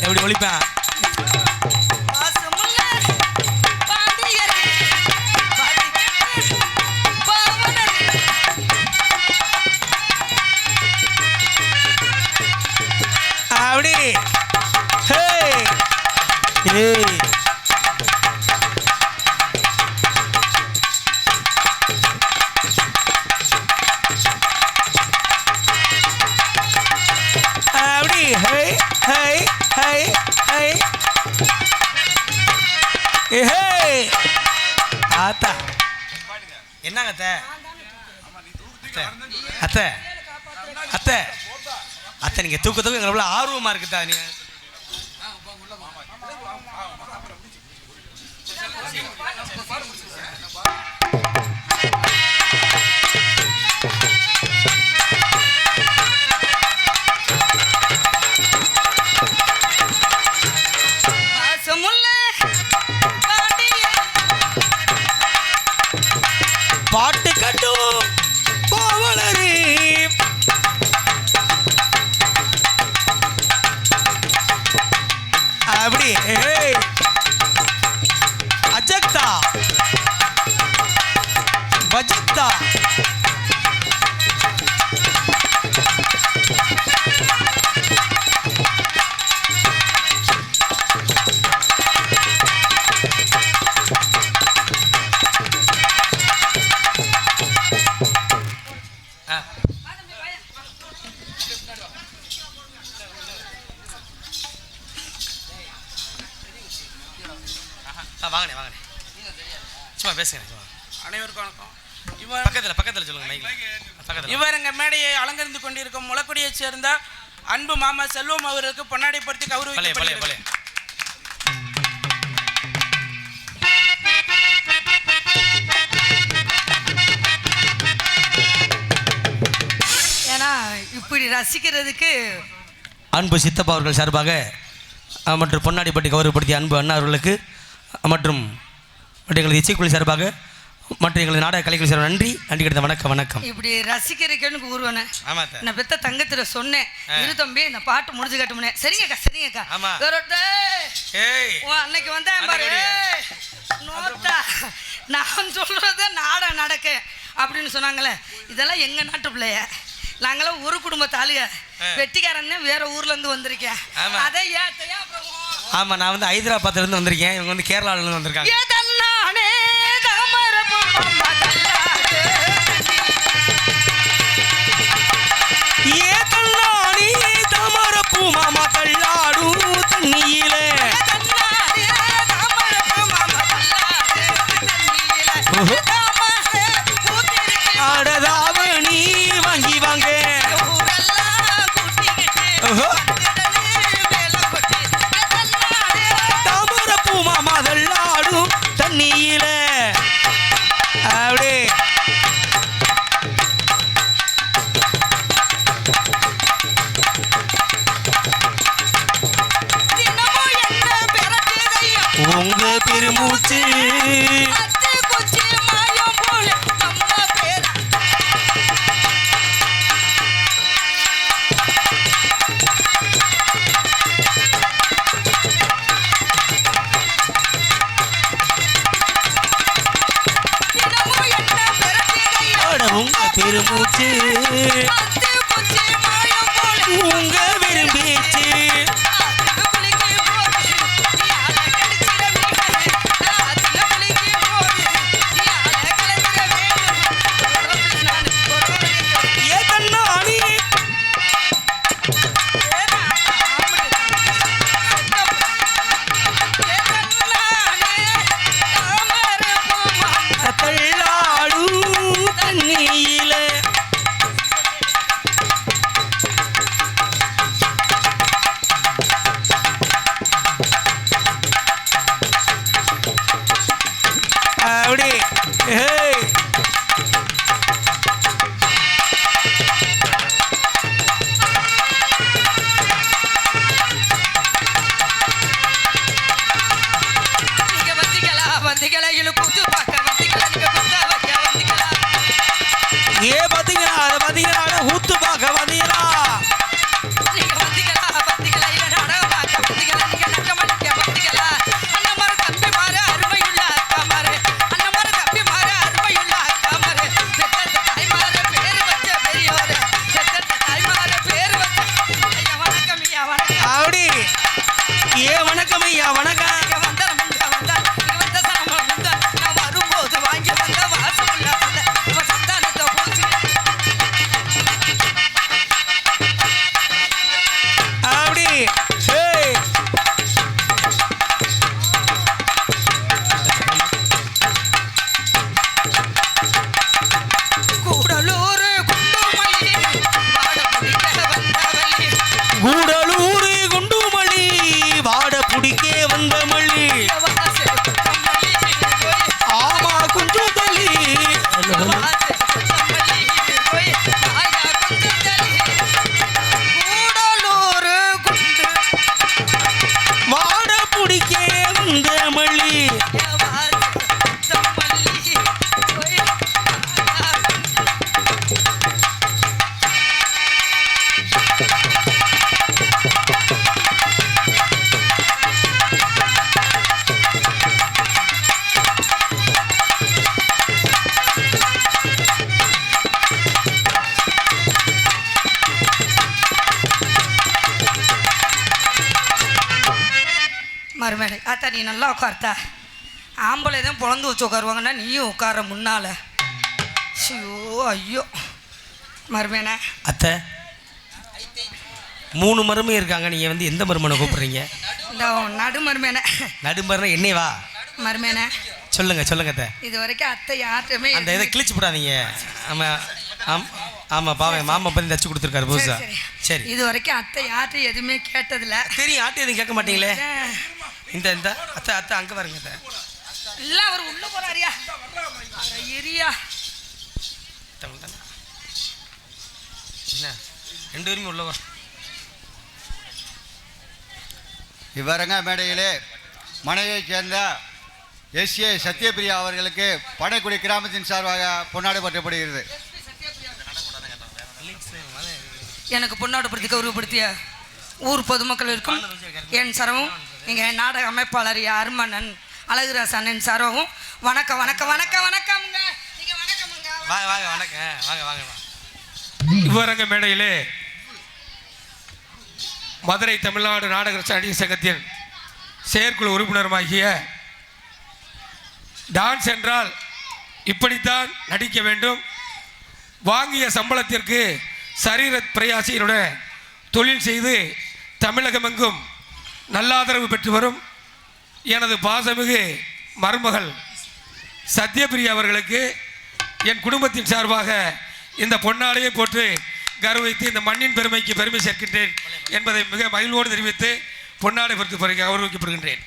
[SPEAKER 4] எப்படி ஒழிப்பேன்? அப்படி ஆத்தா என்னங்க அத்தை அத்தை அத்தை அத்தை நீங்க தூக்கத்துக்கு எங்களை ஆர்வமா இருக்குதா? நீங்க பாட்டு கட்டும் பாவலரே அப்படி அஜக்தா பஜக்தா வாங்கண்ணே வாங்கண்ணே சும்மா பேசுங்க.
[SPEAKER 6] அனைவருக்கும் வணக்கம்.
[SPEAKER 4] பக்கத்தில் சொல்லுங்க மைக்ல.
[SPEAKER 6] இவர் எங்கள் மேடையை அலங்கரித்து கொண்டிருக்கும் முளக்குடியைச் சேர்ந்த அன்பு மாமா செல்வம் அவர்களுக்கு பொன்னாடை பொருத்தி கௌரவிக்கப்படுகிறது.
[SPEAKER 7] ஏன்னா இப்படி ரசிக்கிறதுக்கு
[SPEAKER 4] அன்பு சித்தப்பா அவர்கள் சார்பாக மற்றும் பொன்னாடிப்பட்டி கௌரவப்படுத்திய அன்பு அண்ணா அவர்களுக்கு மற்றும் எங்களது இசைக்குழு சார்பாக மற்ற எங்களது நாடக கலைக்குழு சார்பாக நன்றி கிடைத்த வணக்கம் வணக்கம்.
[SPEAKER 7] இப்படி ரசிக்கிறதுக்குன்னு கூறுவேன். நான் பெத்த தங்கத்தில் சொன்னேன் இரு தம்பி இந்த பாட்டு முடிஞ்சு கட்டுமுனே. சரிங்கக்கா சரிங்கக்கா. அன்னைக்கு வந்தேன் பாரு நோட்டா நான் சொல்றத நாடகம் நடக்க அப்படின்னு சொன்னாங்களே. இதெல்லாம் எங்க நாட்டு பிள்ளைய. நாங்களாம் ஒரு குடும்பத்தாளுக. வெட்டிக்காரன்னு வேற ஊர்ல இருந்து வந்திருக்கேன். அதை ஏத்தையா
[SPEAKER 4] ஆமா நான் வந்து ஹைதராபாத்ல இருந்து வந்திருக்கேன். இவங்க வந்து கேரளால இருந்து வந்திருக்காங்க. மாமா தள்ளாடு தண்ணியில அடதாவணி வாங்கி வாங்க தாமரப்பூ மாமா தள்ளாடும் தண்ணியில அப்படியே உங்க பெருமூச்சு பெருமூச்சு உங்க விரும்பிச்சு
[SPEAKER 7] மருமேடை அத்தா நீ நல்லா உட்கார்த்தா ஆம்பளை தான் பொழந்து வச்சு உட்காருவாங்கன்னா நீயும் உட்கார முன்னால ஐயோ ஐயோ மருமேனே
[SPEAKER 4] அத்தை 3 மருமே இருக்காங்க நீங்கள் வந்து எந்த மருமனை கூப்பிட்றீங்க
[SPEAKER 7] இந்த நடு மருமேனே
[SPEAKER 4] நடுமருனா என்னை வா
[SPEAKER 7] மருமேனே
[SPEAKER 4] சொல்லுங்க அத்தை
[SPEAKER 7] இது வரைக்கும் அத்தை யார்ட்டுமே
[SPEAKER 4] அந்த இதை கிழிச்சு போடாதீங்க ஆமாம் ஆமாம் பாவம் மாமா பண்ணி தச்சு கொடுத்துருக்காரு புதுசா சரி
[SPEAKER 7] இது வரைக்கும் அத்தை யார்ட்டும் எதுவுமே கேட்டதில்ல
[SPEAKER 4] தெரியும் ஆட்டு எதுவும் கேட்க மாட்டீங்களே இந்த அத்தை அங்கே பாருங்க அத்தை
[SPEAKER 7] இல்லை அவர் உள்ள போறாரியா எரியா
[SPEAKER 4] என்ன 2 பேருமே உள்ள வர
[SPEAKER 8] இவரங்க மேடையிலே மனைவியைச் சேர்ந்த எஸ்ஏ சத்யபிரியா அவர்களுக்கு பனைக்குடி கிராமத்தின் சார்பாக பொன்னாடை பற்றப்படுகிறது.
[SPEAKER 7] எனக்கு பொன்னாடுபடுத்தி கௌரவப்படுத்திய ஊர் பொதுமக்களுக்கும் என் சரவும் எங்கள் நாடக அமைப்பாளர் அருமண்ணன் அழகுராஸ் அண்ணன் சரவும் வணக்கம் வணக்கம் வணக்கம் வணக்கம்ங்க
[SPEAKER 4] வாங்க வாங்க வணக்கம் வாங்க வாங்க
[SPEAKER 9] இவரங்க மேடையிலே மதுரை தமிழ்நாடு நாடக நடிகர் சங்கத்தின் செயற்குழு உறுப்பினருமாகிய டான்ஸ் என்றால் இப்படித்தான் நடிக்க வேண்டும், வாங்கிய சம்பளத்திற்கு சரீர பிரயாசியினுடைய தொழில் செய்து தமிழகமெங்கும் நல்லாதரவு பெற்று வரும் எனது பாசமிகு மருமகள் சத்யபிரியா அவர்களுக்கு என் குடும்பத்தின் சார்பாக இந்த பொன்னாடையை போட்டு கௌரவித்து இந்த மண்ணின் பெருமைக்கு பெருமை சேர்க்கின்றேன் என்பதை மிக மகிழ்வோடு தெரிவித்து பொன்னாடை பொறுத்து பிறகு கௌரவிக்கப்படுகின்றேன்.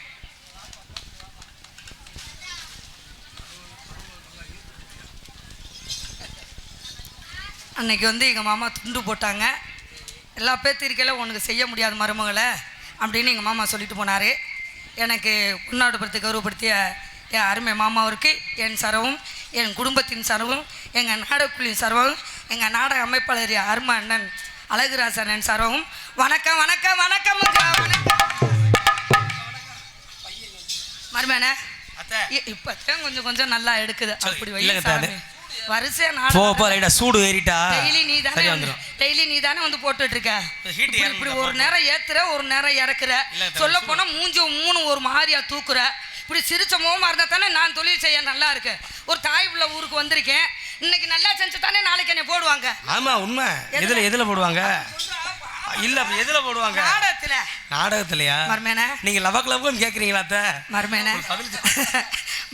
[SPEAKER 7] அன்னைக்கு வந்து எங்கள் மாமா துண்டு போட்டாங்க, எல்லா பேர்த்திருக்கையில் உனக்கு செய்ய முடியாத மருமகளை அப்படின்னு எங்கள் மாமா சொல்லிட்டு போனார். எனக்கு பொன்னாடுபடுத்தி கௌரவப்படுத்திய என் அருமை மாமாவிற்கு என் சரவும் என் குடும்பத்தின் சரவும் எங்கள் நாடகக்குழுவின் சரவும் எங்கள் நாடக அமைப்பாளர் அருமை அண்ணன் அழகுராஸ் அண்ணன் சரவும் வணக்கம் வணக்கம் வணக்கம் மருமேனே. இப்போ கொஞ்சம் கொஞ்சம் நல்லா எடுக்குது அப்படி வரிசையா
[SPEAKER 4] போ
[SPEAKER 7] நாடகம்
[SPEAKER 4] போ லைட்டா சூடு ஏறிட்டா
[SPEAKER 7] டெய்லி நீ
[SPEAKER 4] சரி
[SPEAKER 7] தானே
[SPEAKER 4] வந்துடும்.
[SPEAKER 7] டெய்லி நீ தானே வந்து போட்டுட்டு இருக்க
[SPEAKER 4] heat
[SPEAKER 7] இப்படி இப்படி ஒரு நேரம் ஏத்துற ஒரு நேரம் இறக்குற சொல்ல போனா மூஞ்சி மூணு ஒரு மாதிரியா தூக்குற இப்படி சிரிச்ச முகமா இருந்தா தானே நான் தொழில் செய்ய நல்லா இருக்கு ஒரு தாய் உள்ள ஊருக்கு வந்திருக்கேன் இன்னைக்கு நல்லா செஞ்சு தானே நாளைக்கு என்னை போடுவாங்க
[SPEAKER 4] ஆமா உண்மை எதுல போடுவாங்க இல்ல எதுல போடுவாங்க நாடகத்திலயா
[SPEAKER 7] மர்மேன
[SPEAKER 4] நீங்க லவக்லவம் கேக்குறீங்களா அத்தை
[SPEAKER 7] மர்மேன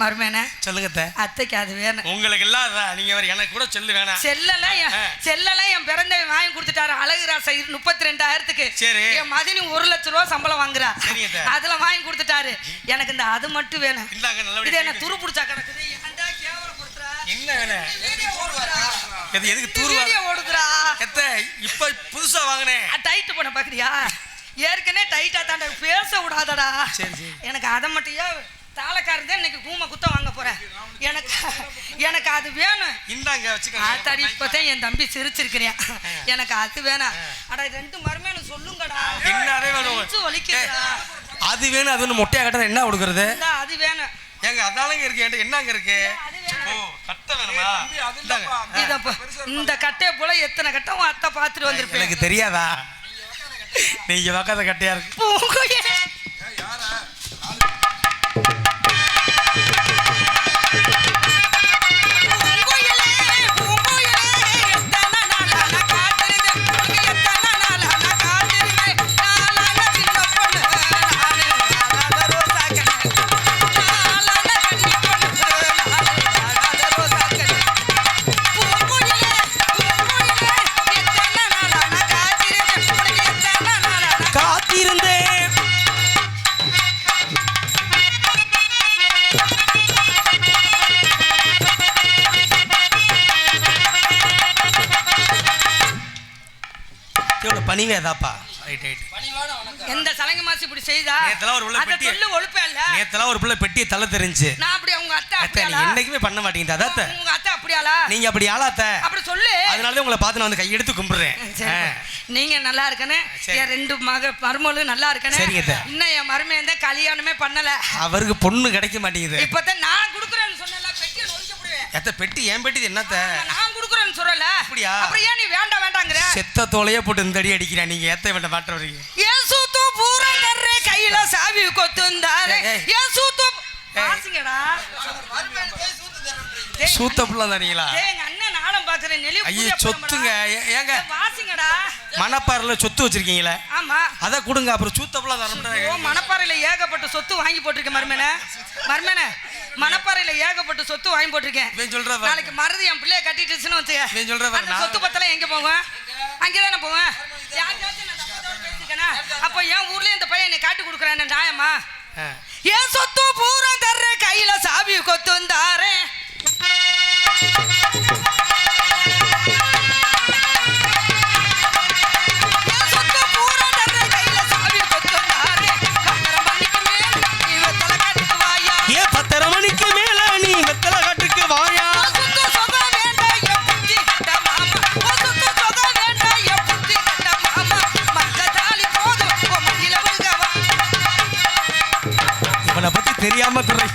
[SPEAKER 7] மர்மேன
[SPEAKER 4] சொல்லுங்க
[SPEAKER 7] அத்தைக்கு அது வேணும்
[SPEAKER 4] உங்களுக்கு இல்லாத நீங்க எனக்கு கூட சொல்லு வேணாம்
[SPEAKER 7] செல்லெல்லாம் என் பிறந்த வாங்கி கொடுத்துட்டாரு அழகுராசா 32,000க்கு
[SPEAKER 4] சரி
[SPEAKER 7] என் மதினி 1,00,000 ரூபா சம்பளம் வாங்குறா அதுல வாங்கி கொடுத்துட்டாரு எனக்கு இந்த அது மட்டும் வேணும் இது என்ன துரு புடிச்சா கிடக்குது ஏன்டா கேவலப்படுத்துறா
[SPEAKER 4] என்ன வேணும் எதுக்கு தூரு
[SPEAKER 7] ஓடுதுடா
[SPEAKER 4] இப்ப புதுசா வாங்கினேன்
[SPEAKER 7] டைட் பண்ண பாக்குறியா ஏற்கனவே டைட்டா தாண்ட பேச விடாதடா எனக்கு அதை மட்டும் தாளக்காரன் இன்னைக்கு கூம குத்த வாங்க போறேன் எனக்கு அது வேணும்
[SPEAKER 4] இந்தாங்க
[SPEAKER 7] வச்சுக்கோங்க இப்பதான் என் தம்பி சிரிச்சிருக்கிறேன் எனக்கு அது வேணாம் அட ரெண்டு மருமேனு சொல்லுங்கடா வலிக்கிறா
[SPEAKER 4] அது வேணும் அது ஒன்று மொட்டையா கட்ட என்ன கொடுக்கறது
[SPEAKER 7] அது வேணும்
[SPEAKER 4] ஏங்க அதாலங்க இருக்கு என்கிட்ட என்னங்க இருக்கு கட்டை வேணுமா
[SPEAKER 7] இந்த கட்டையை போல எத்தனை கட்டை உன் அத்தை பார்த்துட்டு வந்திருப்பேன்
[SPEAKER 4] எனக்கு தெரியாதா நீங்க பார்க்காத கட்டையா இருக்கு பணிவேதாப்பா
[SPEAKER 7] எந்த சலங்க மாசி இப்படி செய்தா
[SPEAKER 4] நேத்தலாம் ஒரு புள்ள பெட்டி
[SPEAKER 7] சொல்லு ஒழுப்பே இல்ல
[SPEAKER 4] நேத்தலாம் ஒரு புள்ள பெட்டியை தள்ள தெரிஞ்சு
[SPEAKER 7] நான் அப்படி உங்க அத்தை அப்படியாளா
[SPEAKER 4] நீ என்னைக்குமே பண்ண மாட்டீங்க அதாத்த
[SPEAKER 7] உங்க அத்தை அப்படியாளா
[SPEAKER 4] நீங்க அப்படி ஆளாத்த
[SPEAKER 7] அப்படி சொல்லு
[SPEAKER 4] அதனால தான் உங்களை பார்த்து நான் வந்து கை எடுத்து கும்பிடுறேன்
[SPEAKER 7] நீங்க நல்லா இருக்கனே என் ரெண்டு மருமகளும் நல்லா இருக்கனே
[SPEAKER 4] சரிங்க
[SPEAKER 7] இன்னும் என் மருமகன் தான் கல்யாணமே பண்ணல
[SPEAKER 4] அவருக்கு பொண்ணு கிடைக்க மாட்டேங்குது
[SPEAKER 7] இப்பதான் நான் குடுக்குறேன்னு சொன்னல பெட்டியை நொறுக்கி போடுவேன்
[SPEAKER 4] எத்த பெட்டி ஏன் பெட்டி என்னத்த
[SPEAKER 7] நான் குடுக்குறேன்னு சொல்லல
[SPEAKER 4] அப்படியா
[SPEAKER 7] அப்புறம் ஏன் நீ வேண்டாங்கற
[SPEAKER 4] செத்த தோலையே போட்டு இந்த அடி அடிக்கிறா நீங்க ஏத்த வேண்டாம் மாட்ட வரீங்க
[SPEAKER 7] ஏசுத்து பூரங்கரே கையில சாவி கொத்துந்தாரே ஏசுத்து வாசிங்கடா
[SPEAKER 4] சூத்த புள்ள தானீங்களா
[SPEAKER 7] எங்க அண்ணன் நாளம் பாக்குறேன் நெலி
[SPEAKER 4] ஐயோ சொத்துங்க ஏங்க
[SPEAKER 7] வாசிங்கடா
[SPEAKER 4] மணப்பாறையில சொத்து வச்சிருக்கீங்களே
[SPEAKER 7] ஆமா
[SPEAKER 4] அத கொடுங்க அப்புறம் சூத்த புள்ள தரணும்
[SPEAKER 7] ஓ மணப்பாறையில ஏகப்பட்ட சொத்து வாங்கி போட்டுருக்கேன் மர்மேனே மணப்பாறையில ஏகப்பட்ட சொத்து வாங்கி போட்டுருக்கேன்
[SPEAKER 4] இவன் சொல்றா
[SPEAKER 7] நாளைக்கு மறதி என் பிள்ளைய கட்டிட்டுச்சுன்னு வச்சுக்க
[SPEAKER 4] இவன் சொல்றா
[SPEAKER 7] அந்த சொத்து பத்தலாம் எங்க போவேன் அங்கதானே போவேன் யாருக்காச்சும் நான் தப்பா பேசிக்கனா அப்போ என் ஊர்ல இந்த பையன் என்னை காட்டி கொடுக்குறான் நியாயமா ஏன் சொத்து பூரா தர்ற கையில சாவி கொத்துந்தாரே
[SPEAKER 4] தெரியாம குறை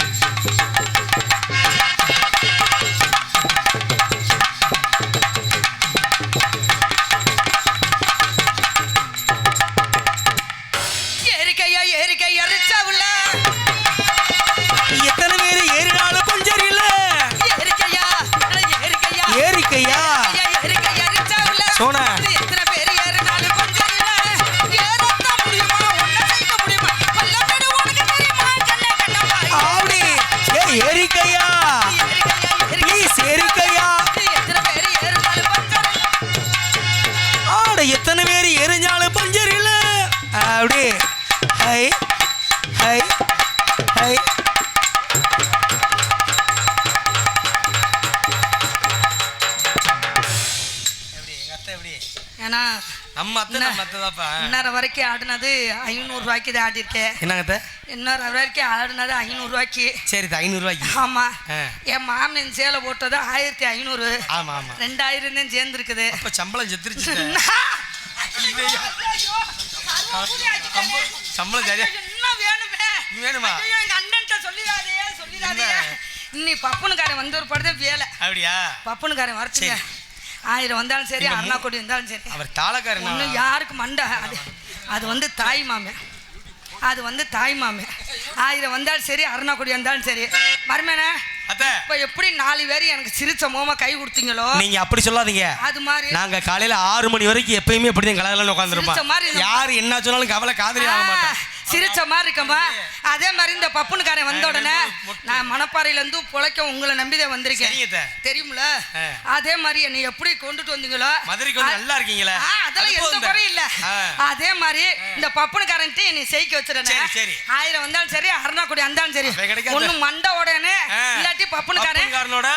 [SPEAKER 7] ஏரிக்கையா அரிச்சவுல
[SPEAKER 4] எத்தனை பேர் ஏறினாலும் கொஞ்சம் இல்ல
[SPEAKER 7] ஏரிக்கையா அரிச்சவுல
[SPEAKER 4] சோனா
[SPEAKER 7] எத்தனை பேர் ஏறினாலும் கொஞ்சம் இல்ல ஏறத்த முடியுமா ஒண்ணு செய்ய முடியுமா வல்லமேடு உனக்கு தெரியுமா கண்ணே கண்ணம்மா
[SPEAKER 4] ஆடி ஏரிக்கையா ப்ளீஸ் ஏரிக்கையா
[SPEAKER 7] எத்தனை பேர் ஏறினாலும் பஞ்சர்
[SPEAKER 4] ஆட எத்தனை பேர் எரிஞ்சாலும் பஞ்சர் இல்ல அப்படி ஹை ஹை ஹை
[SPEAKER 7] ஏன்னா
[SPEAKER 4] நம்ம அத்தை நம்ம அத்தைதாப்பா
[SPEAKER 7] இன்னொரு வரைக்கும் ஆடினது 500 ரூபாய்க்கு தான் ஆடி இருக்கேன்
[SPEAKER 4] என்னங்க
[SPEAKER 7] இன்னொரு வரைக்கும் ஆடினது 500 ரூபாய்க்கு
[SPEAKER 4] சரி 500 ரூபாய்க்கு
[SPEAKER 7] ஆமா என் மாமன் சேலை போட்டது 1500
[SPEAKER 4] ஆமா ஆமா
[SPEAKER 7] 2000 தான் சேர்ந்துருக்குது
[SPEAKER 4] அப்ப சம்பளம் செத்துருச்சு சம்பளம் சரியா
[SPEAKER 7] இன்னும் வேணுமே
[SPEAKER 4] வேணுமா
[SPEAKER 7] எங்க அண்ணன்ட்ட சொல்லிடாதே இன்னி பப்புனுக்காரன் வந்து ஒரு படுத்த வேலை.
[SPEAKER 4] அப்படியா?
[SPEAKER 7] பப்புனுக்காரன் வரச்சுங்க. 1000 வந்தாலும் சரி, அருணா கோடி வந்தாலும் சரி.
[SPEAKER 4] அவர் தாளக்காரன்
[SPEAKER 7] ஒன்றும் யாருக்கு மண்டை அது வந்து தாய் மாமே. அது வந்து தாய் மாமே. 1000 வந்தாலும் சரி, அருணா கோடி வந்தாலும் சரி. மருமேனே இப்ப எப்படி 4 பேர் எனக்கு சிரிச்ச மோமா கை கொடுத்தீங்களோ,
[SPEAKER 4] நீங்க அப்படி சொல்லாதீங்க.
[SPEAKER 7] அது மாதிரி
[SPEAKER 4] நாங்க காலையில 6 மணி வரைக்கும் எப்பயுமே இப்படிதான் கலகலன்னு உட்காந்துருப்போம். யாரு என்ன சொன்னாலும் கவலை காதலி ஆக மாட்டேன்.
[SPEAKER 7] சிரிச்ச மாதிரி இருக்கமா. அதே மாதிரி இந்த பப்புனுக்காரன் வந்த உடனே நான் மணப்பாறையில இருந்து பொழைக்க உங்களை நம்பிதான் வந்திருக்கேன், தெரியுமில. அதே மாதிரி என்னை எப்படி கொண்டுட்டு வந்தீங்களோ,
[SPEAKER 4] மதுரைக்கு வந்து நல்லா இருக்கீங்களா?
[SPEAKER 7] அதெல்லாம் எந்த குறையும் இல்ல. அதே மாதிரி இந்த பப்புனுக்காரன் என்னை செய்க வச்சிருந்தேன். 1000 வந்தாலும் சரி, அருணா கோடி வந்தாலும் சரி, ஒண்ணு மண்டை உடனே இல்லாட்டி பப்புனுக்காரனோட